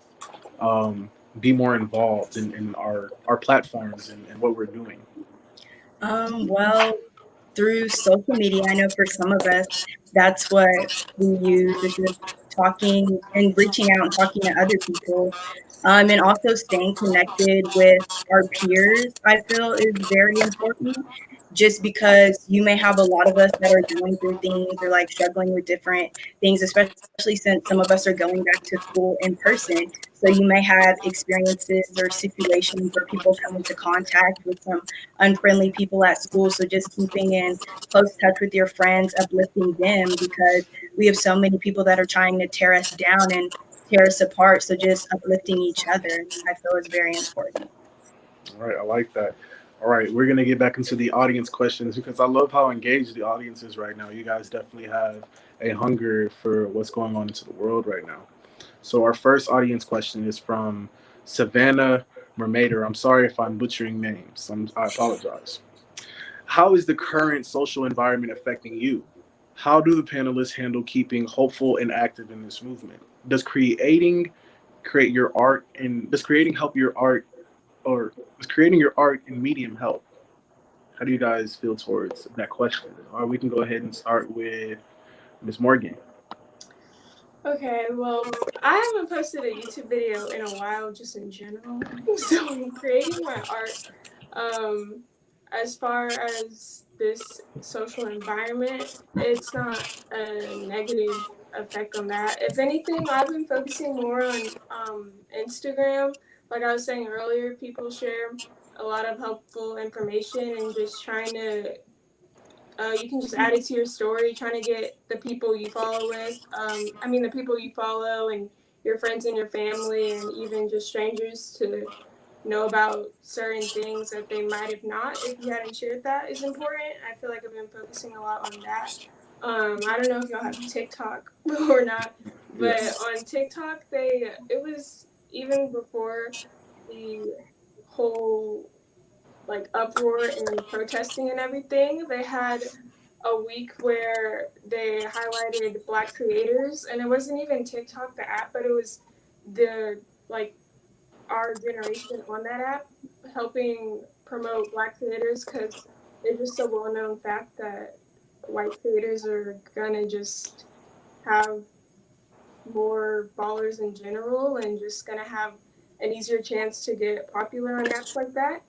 be more involved in our platforms and what we're doing? Well, through social media, I know for some of us, that's what we use, is just talking and reaching out and talking to other people. And also staying connected with our peers, I feel is very important, just because you may have a lot of us that are going through things or like struggling with different things, especially since some of us are going back to school in person. So you may have experiences or situations where people come into contact with some unfriendly people at school. So just keeping in close touch with your friends, uplifting them, because we have so many people that are trying to tear us down and tear us apart. So just uplifting each other, I feel, is very important. All right, I like that. All right, we're going to get back into the audience questions because I love how engaged the audience is right now. You guys definitely have a hunger for what's going on into the world right now. So our first audience question is from Savannah Mermader. I'm sorry if I'm butchering names. I apologize. How is the current social environment affecting you? How do the panelists handle keeping hopeful and active in this movement? Does creating your art and does creating help your art, or does creating your art in medium help? How do you guys feel towards that question? Or we can go ahead and start with Ms. Morgan. Okay, well, I haven't posted a YouTube video in a while, just in general. So I'm creating my art. As far as this social environment, it's not a negative effect on that. If anything, I've been focusing more on Instagram. Like I was saying earlier, people share a lot of helpful information and just trying to you can just add it to your story, trying to get the people you follow with. The people you follow and your friends and your family and even just strangers to know about certain things that they might have not if you hadn't shared that is important. I feel like I've been focusing a lot on that. I don't know if y'all have TikTok or not, but on TikTok, it was even before the whole like uproar and protesting and everything, they had a week where they highlighted Black creators, and it wasn't even TikTok the app, but it was our generation on that app helping promote Black creators, because it's just a well-known fact that white creators are gonna just have more followers in general and just gonna have an easier chance to get popular on apps like that.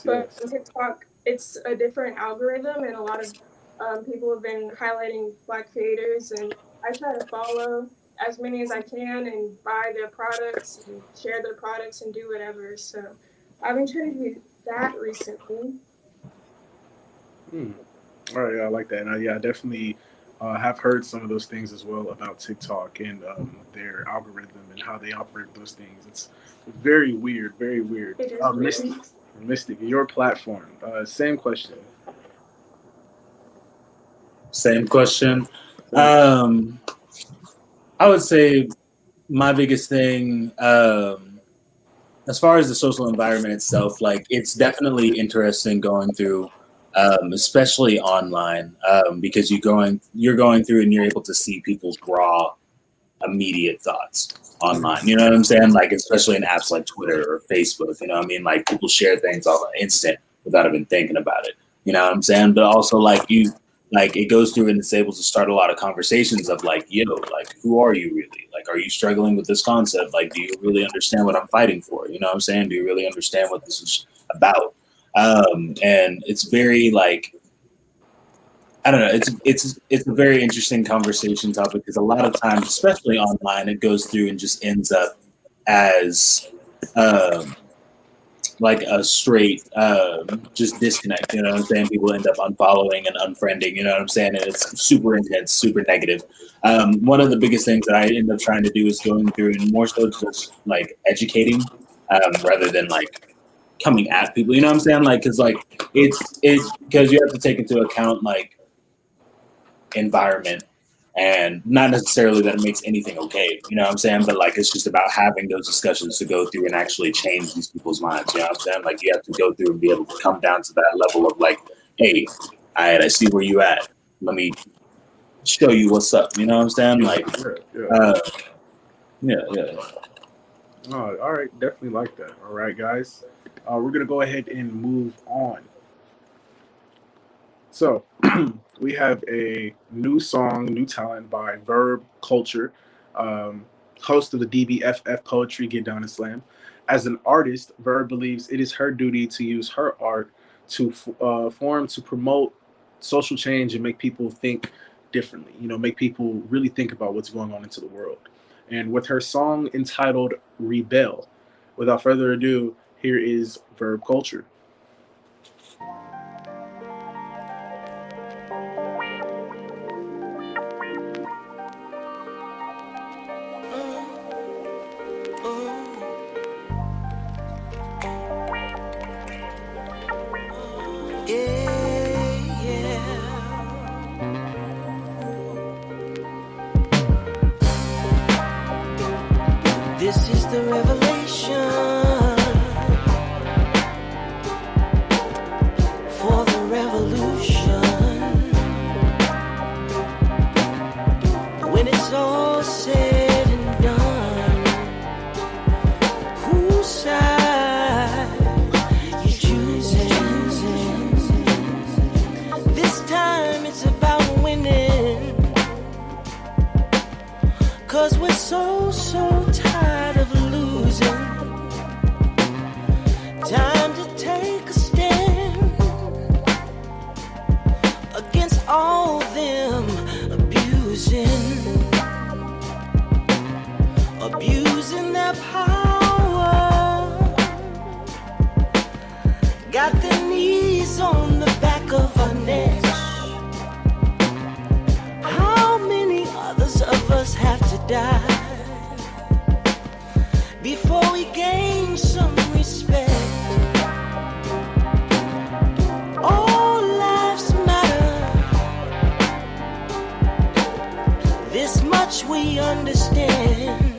But on TikTok, it's a different algorithm, and a lot of people have been highlighting Black creators, and I try to follow as many as I can and buy their products and share their products and do whatever. So I've been trying to do that recently. All right, I like that. And I definitely have heard some of those things as well about TikTok and their algorithm and how they operate those things. It's very weird, very weird. It is weird. MIZTICK, your platform. Same question. Same question. I would say my biggest thing as far as the social environment itself, like it's definitely interesting going through, especially online, because you're going through and you're able to see people's raw, immediate thoughts online. You know what I'm saying? Like especially in apps like Twitter or Facebook. You know what I mean? Like people share things all on instant without even thinking about it. You know what I'm saying? But also like it goes through and it's able to start a lot of conversations of like, like who are you really? Like, are you struggling with this concept? Like, do you really understand what I'm fighting for? You know what I'm saying? Do you really understand what this is about? And it's very like, I don't know. It's a very interesting conversation topic because a lot of times, especially online, it goes through and just ends up as like a straight just disconnect. You know what I'm saying? People end up unfollowing and unfriending. You know what I'm saying? And it's super intense, super negative. One of the biggest things that I end up trying to do is going through and more so just like educating rather than like coming at people. You know what I'm saying? Like, because like it's because you have to take into account like environment and not necessarily that it makes anything okay, you know what I'm saying? But like it's just about having those discussions to go through and actually change these people's minds, you know what I'm saying? Like you have to go through and be able to come down to that level of like, hey, I see where you at. Let me show you what's up, you know what I'm saying? Like yeah. Oh, all right, definitely like that. All right, guys. We're gonna go ahead and move on. So we have a new song, new talent by Verb Kulture, host of the DBFF Poetry Get Down and Slam. As an artist, Verb believes it is her duty to use her art to to promote social change and make people think differently, make people really think about what's going on into the world. And with her song entitled Rebel, without further ado, here is Verb Kulture. This is the revelation for the revolution. When it's all said and done, whose side you choosing? This time it's about winning, 'cause we're so tired of losing. Time to take a stand against all them abusing their power. Got their knees on the back of our necks. How many others of us have to die before we gain some respect? All lives matter. This much we understand.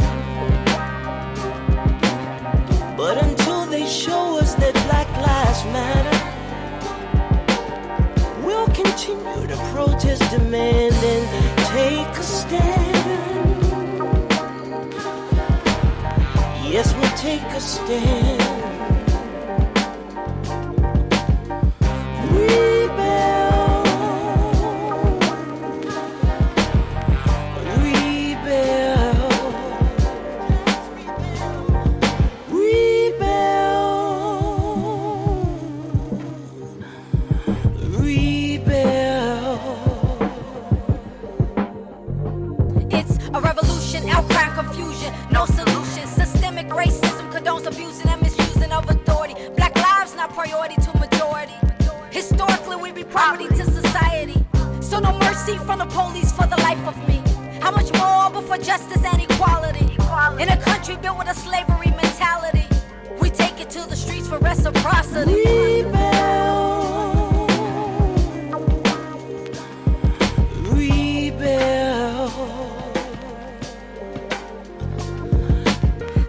But until they show us that Black Lives Matter, we'll continue to protest, demand, and take a stand. Yes, we'll take a stand.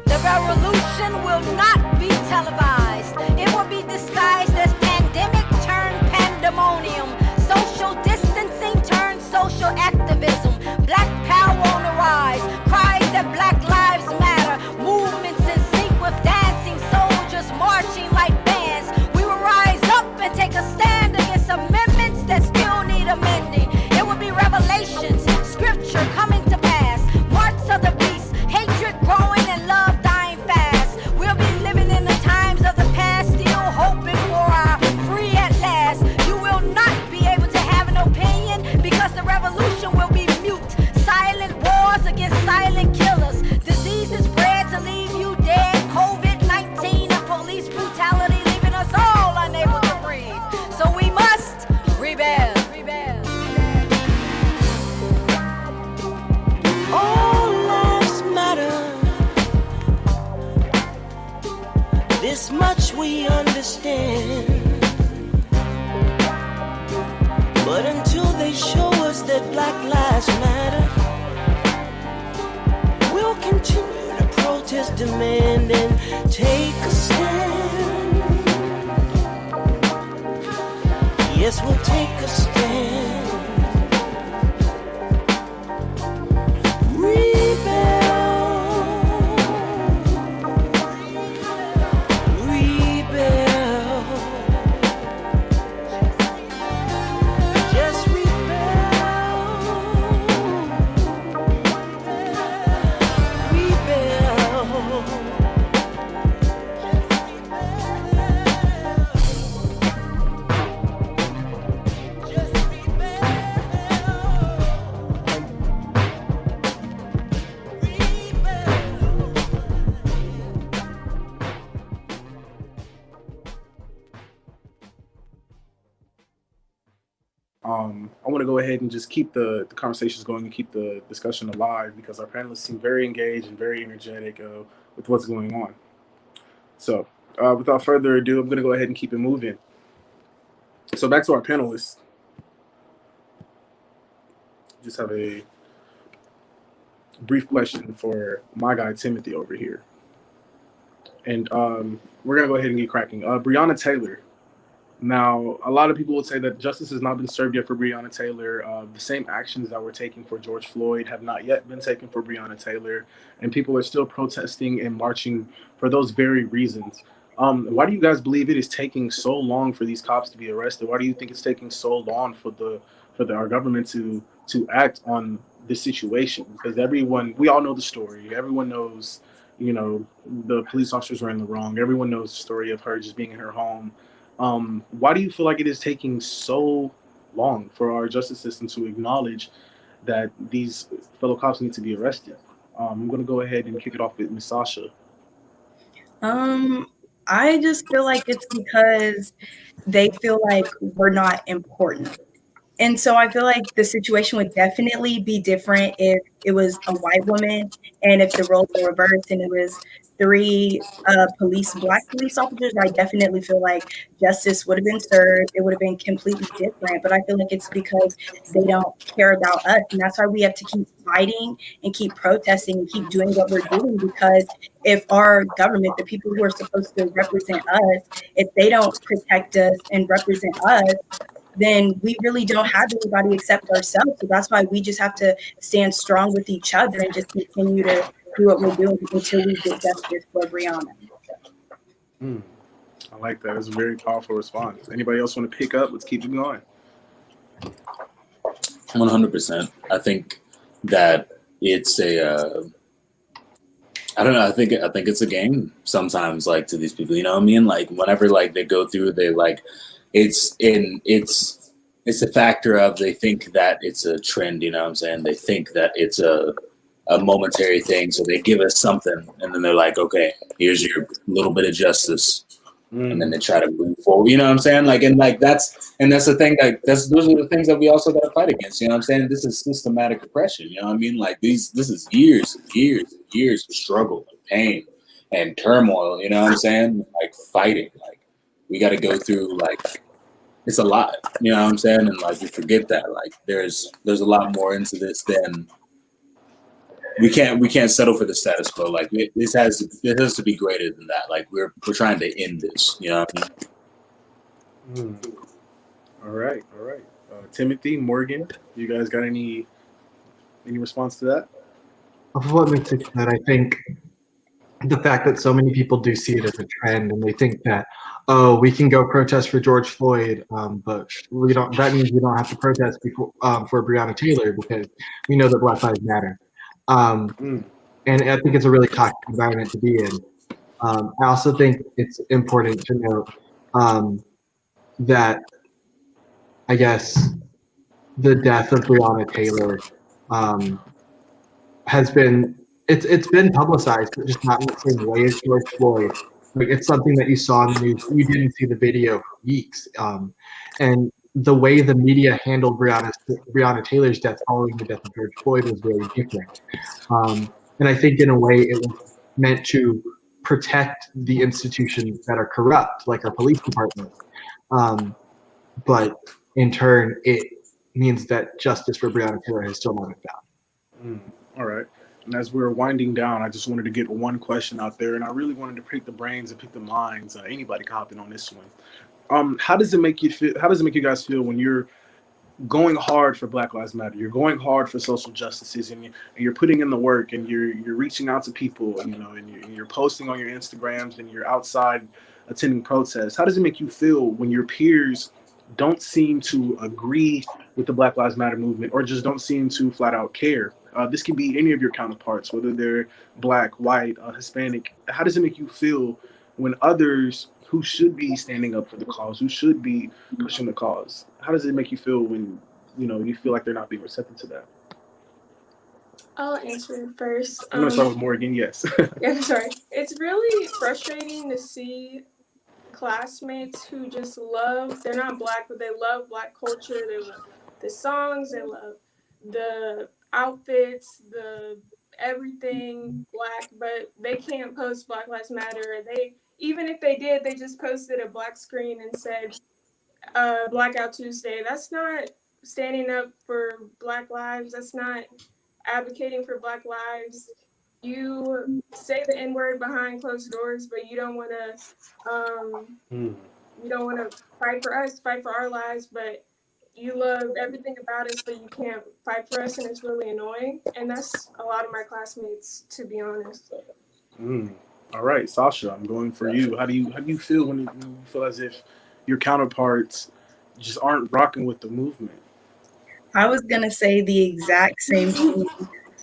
The revolution will not land and take a stand. Yes, we'll take a stand. I want to go ahead and just keep the conversations going and keep the discussion alive because our panelists seem very engaged and very energetic with what's going on. So without further ado, I'm going to go ahead and keep it moving. So back to our panelists. Just have a brief question for my guy, Timothy, over here. And we're going to go ahead and get cracking. Breonna Taylor. Now, a lot of people would say that justice has not been served yet for Breonna Taylor. The same actions that were taken for George Floyd have not yet been taken for Breonna Taylor, and people are still protesting and marching for those very reasons. Why do you guys believe it is taking so long for these cops to be arrested? Why do you think it's taking so long for our government to act on this situation? Because we all know the story. Everyone knows, the police officers were in the wrong. Everyone knows the story of her just being in her home. Why do you feel like it is taking so long for our justice system to acknowledge that these fellow cops need to be arrested? I'm going to go ahead and kick it off with Ms. Sasha. I just feel like it's because they feel like we're not important. And so I feel like the situation would definitely be different if it was a white woman and if the roles were reversed and it was 3 black police officers. I definitely feel like justice would have been served. It would have been completely different. But I feel like it's because they don't care about us. And that's why we have to keep fighting and keep protesting and keep doing what we're doing. Because if our government, the people who are supposed to represent us, if they don't protect us and represent us, then we really don't have anybody except ourselves. So that's why we just have to stand strong with each other and just continue to do what we're doing until we get justice for Breonna. I like that. It's a very powerful response. Anybody else want to pick up? Let's keep it going. 100%. I think that it's I don't know. I think it's a game sometimes, like, to these people. You know what I mean? Like, whenever they go through, they it's a factor of they think that it's a trend. You know what I'm saying? They think that it's a momentary thing, so they give us something, and then they're like, okay, here's your little bit of justice, and then they try to move forward. You know what I'm saying? That's the thing. Those are the things that we also got to fight against. You know what I'm saying? This is systematic oppression. You know what I mean? This is years and years and years of struggle and pain and turmoil. You know what I'm saying? Fighting. We got to go through. It's a lot. You know what I'm saying? And we forget that. There's a lot more into this than. We can't settle for the status quo. This has to be greater than that. We're trying to end this. You know what I mean? All right. Timothy, Morgan, you guys got any response to that? Of what MIZTICK said, I think the fact that so many people do see it as a trend and they think that, oh, we can go protest for George Floyd, but we don't. That means we don't have to protest for Breonna Taylor because we know that Black Lives Matter. And I think it's a really toxic environment to be in. I also think it's important to note that I guess the death of Breonna Taylor has been it's been publicized, but just not in the same way as George Floyd. It's something that you saw in the news. You didn't see the video for weeks, and the way the media handled Breonna Taylor's death following the death of George Floyd was very different. And I think in a way it was meant to protect the institutions that are corrupt, like our police department. But in turn, it means that justice for Breonna Taylor has still not been found. All right. And as we're winding down, I just wanted to get one question out there, and I really wanted to pick the brains and pick the minds. Anybody can hop in on this one. How does it make you feel? How does it make you guys feel when you're going hard for Black Lives Matter? You're going hard for social justices, and you're putting in the work, and you're reaching out to people, and you're posting on your Instagrams, and you're outside attending protests. How does it make you feel when your peers don't seem to agree with the Black Lives Matter movement, or just don't seem to flat out care? This can be any of your counterparts, whether they're Black, white, Hispanic. How does it make you feel when others who should be standing up for the cause, who should be pushing the cause, how does it make you feel when you feel like they're not being receptive to that? I'll answer it first. I'm gonna start with Morgan. Yes. Yeah, sorry. It's really frustrating to see classmates who just they're not Black, but they love Black culture. They love the songs, they love the outfits, the everything Black, but they can't post Black Lives Matter. Even if they did, they just posted a black screen and said Blackout Tuesday. That's not standing up for Black lives. That's not advocating for Black lives. You say the N-word behind closed doors, but you don't want to fight for us, fight for our lives, but you love everything about us, but you can't fight for us, and it's really annoying. And that's a lot of my classmates, to be honest. All right, Sasha, I'm going for you. How do you feel when you feel as if your counterparts just aren't rocking with the movement? I was going to say the exact same thing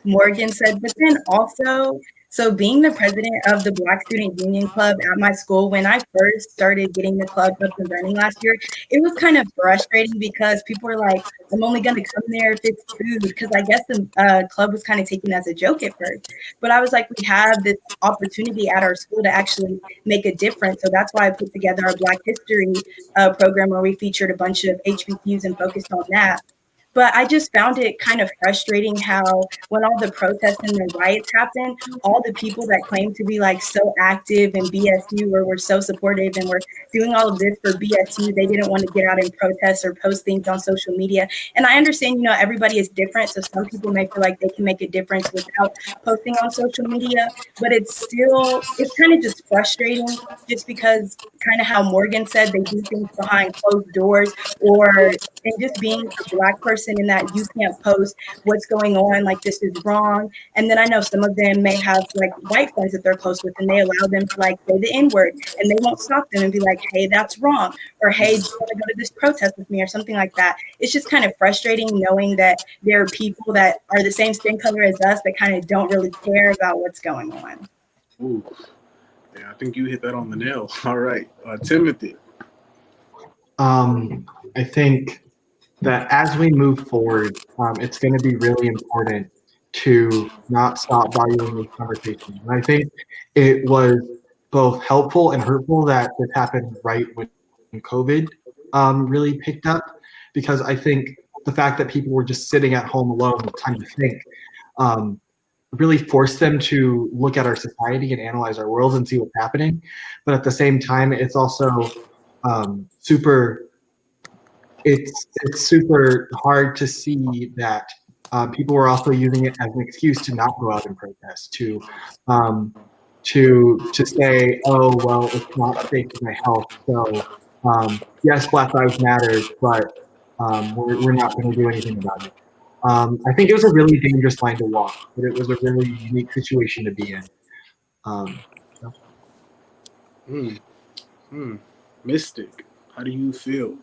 Morgan said, but then also, so being the president of the Black Student Union Club at my school, when I first started getting the club up and running last year, it was kind of frustrating because people were like, I'm only going to come there if it's food, because I guess the club was kind of taken as a joke at first. But I was like, we have this opportunity at our school to actually make a difference. So that's why I put together our Black History program, where we featured a bunch of HBCUs and focused on that. But I just found it kind of frustrating how when all the protests and the riots happened, all the people that claim to be like so active in BSU, or were so supportive and were doing all of this for BSU, they didn't want to get out and protest or post things on social media. And I understand, everybody is different. So some people may feel like they can make a difference without posting on social media, but it's kind of just frustrating, just because kind of how Morgan said, they do things behind closed doors, and just being a Black person in that you can't post what's going on, like this is wrong. And then I know some of them may have like white friends that they're close with, and they allow them to like say the N-word, and they won't stop them and be like, hey, that's wrong, or hey, do you want to go to this protest with me, or something like that. It's just kind of frustrating knowing that there are people that are the same skin color as us that kind of don't really care about what's going on. Ooh, yeah, I think you hit that on the nail. All right, Timothy. I think that as we move forward, it's going to be really important to not stop valuing these conversations. And I think it was both helpful and hurtful that this happened right when COVID really picked up, because I think the fact that people were just sitting at home alone with time to think really forced them to look at our society and analyze our world and see what's happening. But at the same time, it's also it's super hard to see that people were also using it as an excuse to not go out and protest, to say, oh, well, it's not safe for my health. So yes, Black Lives Matter, but we're not going to do anything about it. I think it was a really dangerous line to walk, but it was a really unique situation to be in. MIZTICK, how do you feel?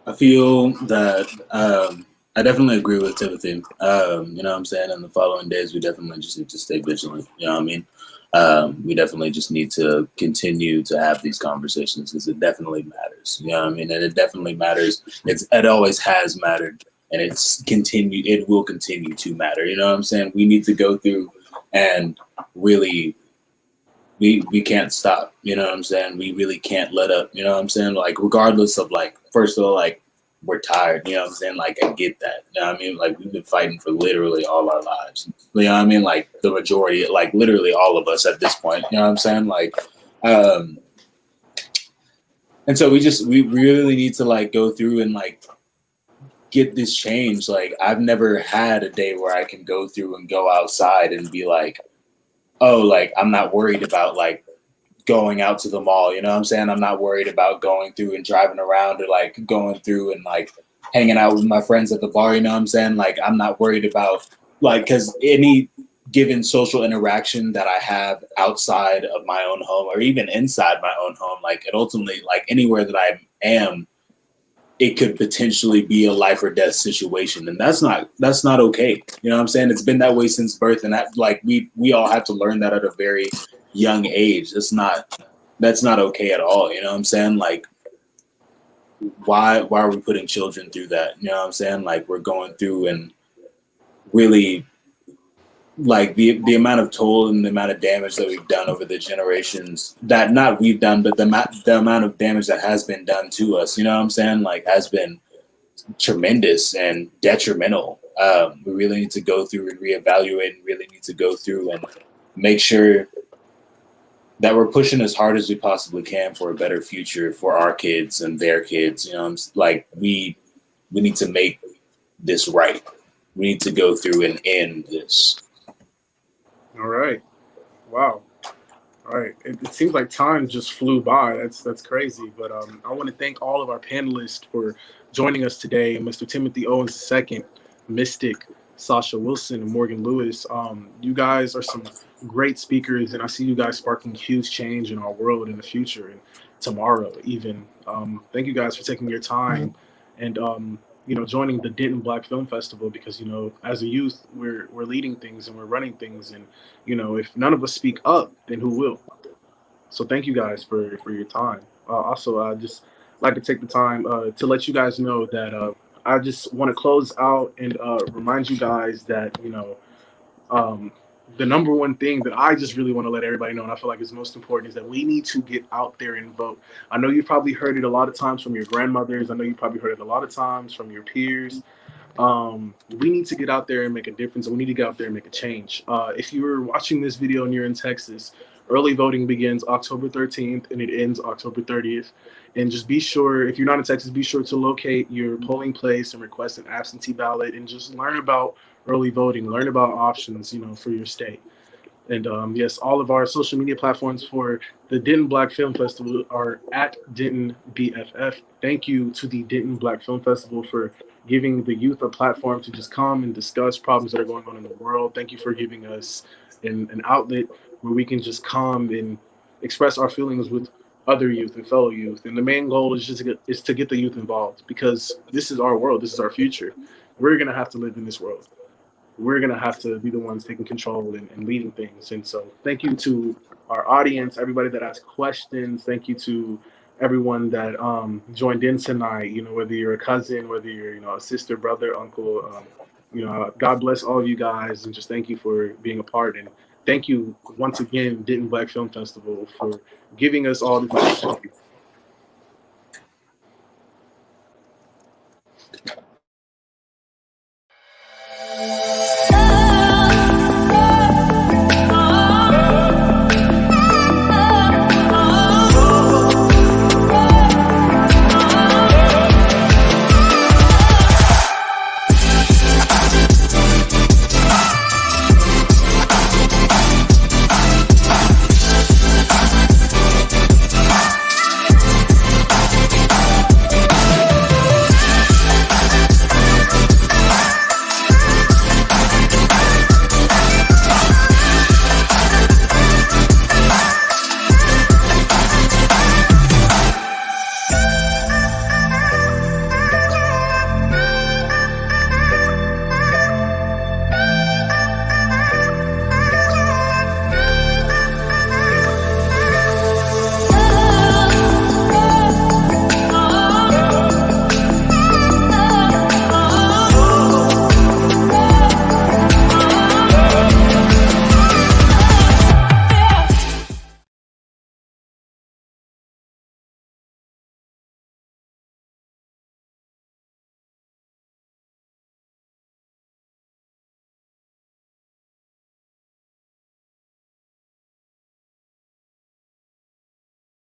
I feel that I definitely agree with Timothy. You know what I'm saying? In the following days, we definitely just need to stay vigilant. You know what I mean? We definitely just need to continue to have these conversations, because it definitely matters. You know what I mean? And it definitely matters. It always has mattered, and it will continue to matter. You know what I'm saying? We need to go through and really, we can't stop. You know what I'm saying? We really can't let up. You know what I'm saying? Like, regardless of, like, first of all, like, we're tired, you know what I'm saying? Like, I get that. You know what I mean? Like, we've been fighting for literally all our lives. You know what I mean? Like, the majority, like, literally all of us at this point. You know what I'm saying? Like, and so we really need to, like, go through and, like, get this change. Like, I've never had a day where I can go through and go outside and be like, oh, like, I'm not worried about like going out to the mall. You know what I'm saying? I'm not worried about going through and driving around, or like going through and like hanging out with my friends at the bar. You know what I'm saying? Like, I'm not worried about like, because any given social interaction that I have outside of my own home or even inside my own home, like, it ultimately, like, anywhere that I am, it could potentially be a life or death situation. And that's not okay. You know what I'm saying? It's been that way since birth. And that, like, we all have to learn that at a very young age. That's not okay at all. You know what I'm saying? Like, why are we putting children through that? You know what I'm saying? Like, we're going through and really, like, the amount of toll and the amount of damage that we've done over the generations, that not we've done, but the amount of damage that has been done to us, you know what I'm saying? Like, has been tremendous and detrimental. We really need to go through and reevaluate, and really need to go through and make sure that we're pushing as hard as we possibly can for a better future for our kids and their kids. You know, like, we need to make this right. We need to go through and end this. All right. Wow. All right. It seems like time just flew by. That's crazy. But I want to thank all of our panelists for joining us today. Mr. Timothy Owens II, MIZTICK, Sasha Wilson, and Morgan Lewis. You guys are some great speakers, and I see you guys sparking huge change in our world in the future and tomorrow even. Thank you guys for taking your time and joining the Denton Black Film Festival, because, you know, as a youth, we're leading things and we're running things, and, you know, if none of us speak up, then who will? So thank you guys for your time. Also, I just like to take the time to let you guys know that I just want to close out and remind you guys that, you know, the number one thing that I just really want to let everybody know, and I feel like is most important, is that we need to get out there and vote. I know you've probably heard it a lot of times from your grandmothers. I know you probably heard it a lot of times from your peers. We need to get out there and make a difference. We need to get out there and make a change. If you're watching this video and you're in Texas, early voting begins October 13th and it ends October 30th. And just be sure, if you're not in Texas, be sure to locate your polling place and request an absentee ballot, and just learn about early voting, learn about options, you know, for your state. And yes, all of our social media platforms for the Denton Black Film Festival are at Denton BFF. Thank you to the Denton Black Film Festival for giving the youth a platform to just come and discuss problems that are going on in the world. Thank you for giving us an outlet where we can just come and express our feelings with other youth and fellow youth. And the main goal is to get the youth involved, because this is our world. This is our future. We're going to have to live in this world. We're going to have to be the ones taking control and leading things. And so thank you to our audience, everybody that asked questions. Thank you to everyone that joined in tonight, you know, whether you're a cousin, whether you're, you know, a sister, brother, uncle, God bless all of you guys, and just thank you for being a part. And thank you once again, Denton Black Film Festival, for giving us all this opportunity.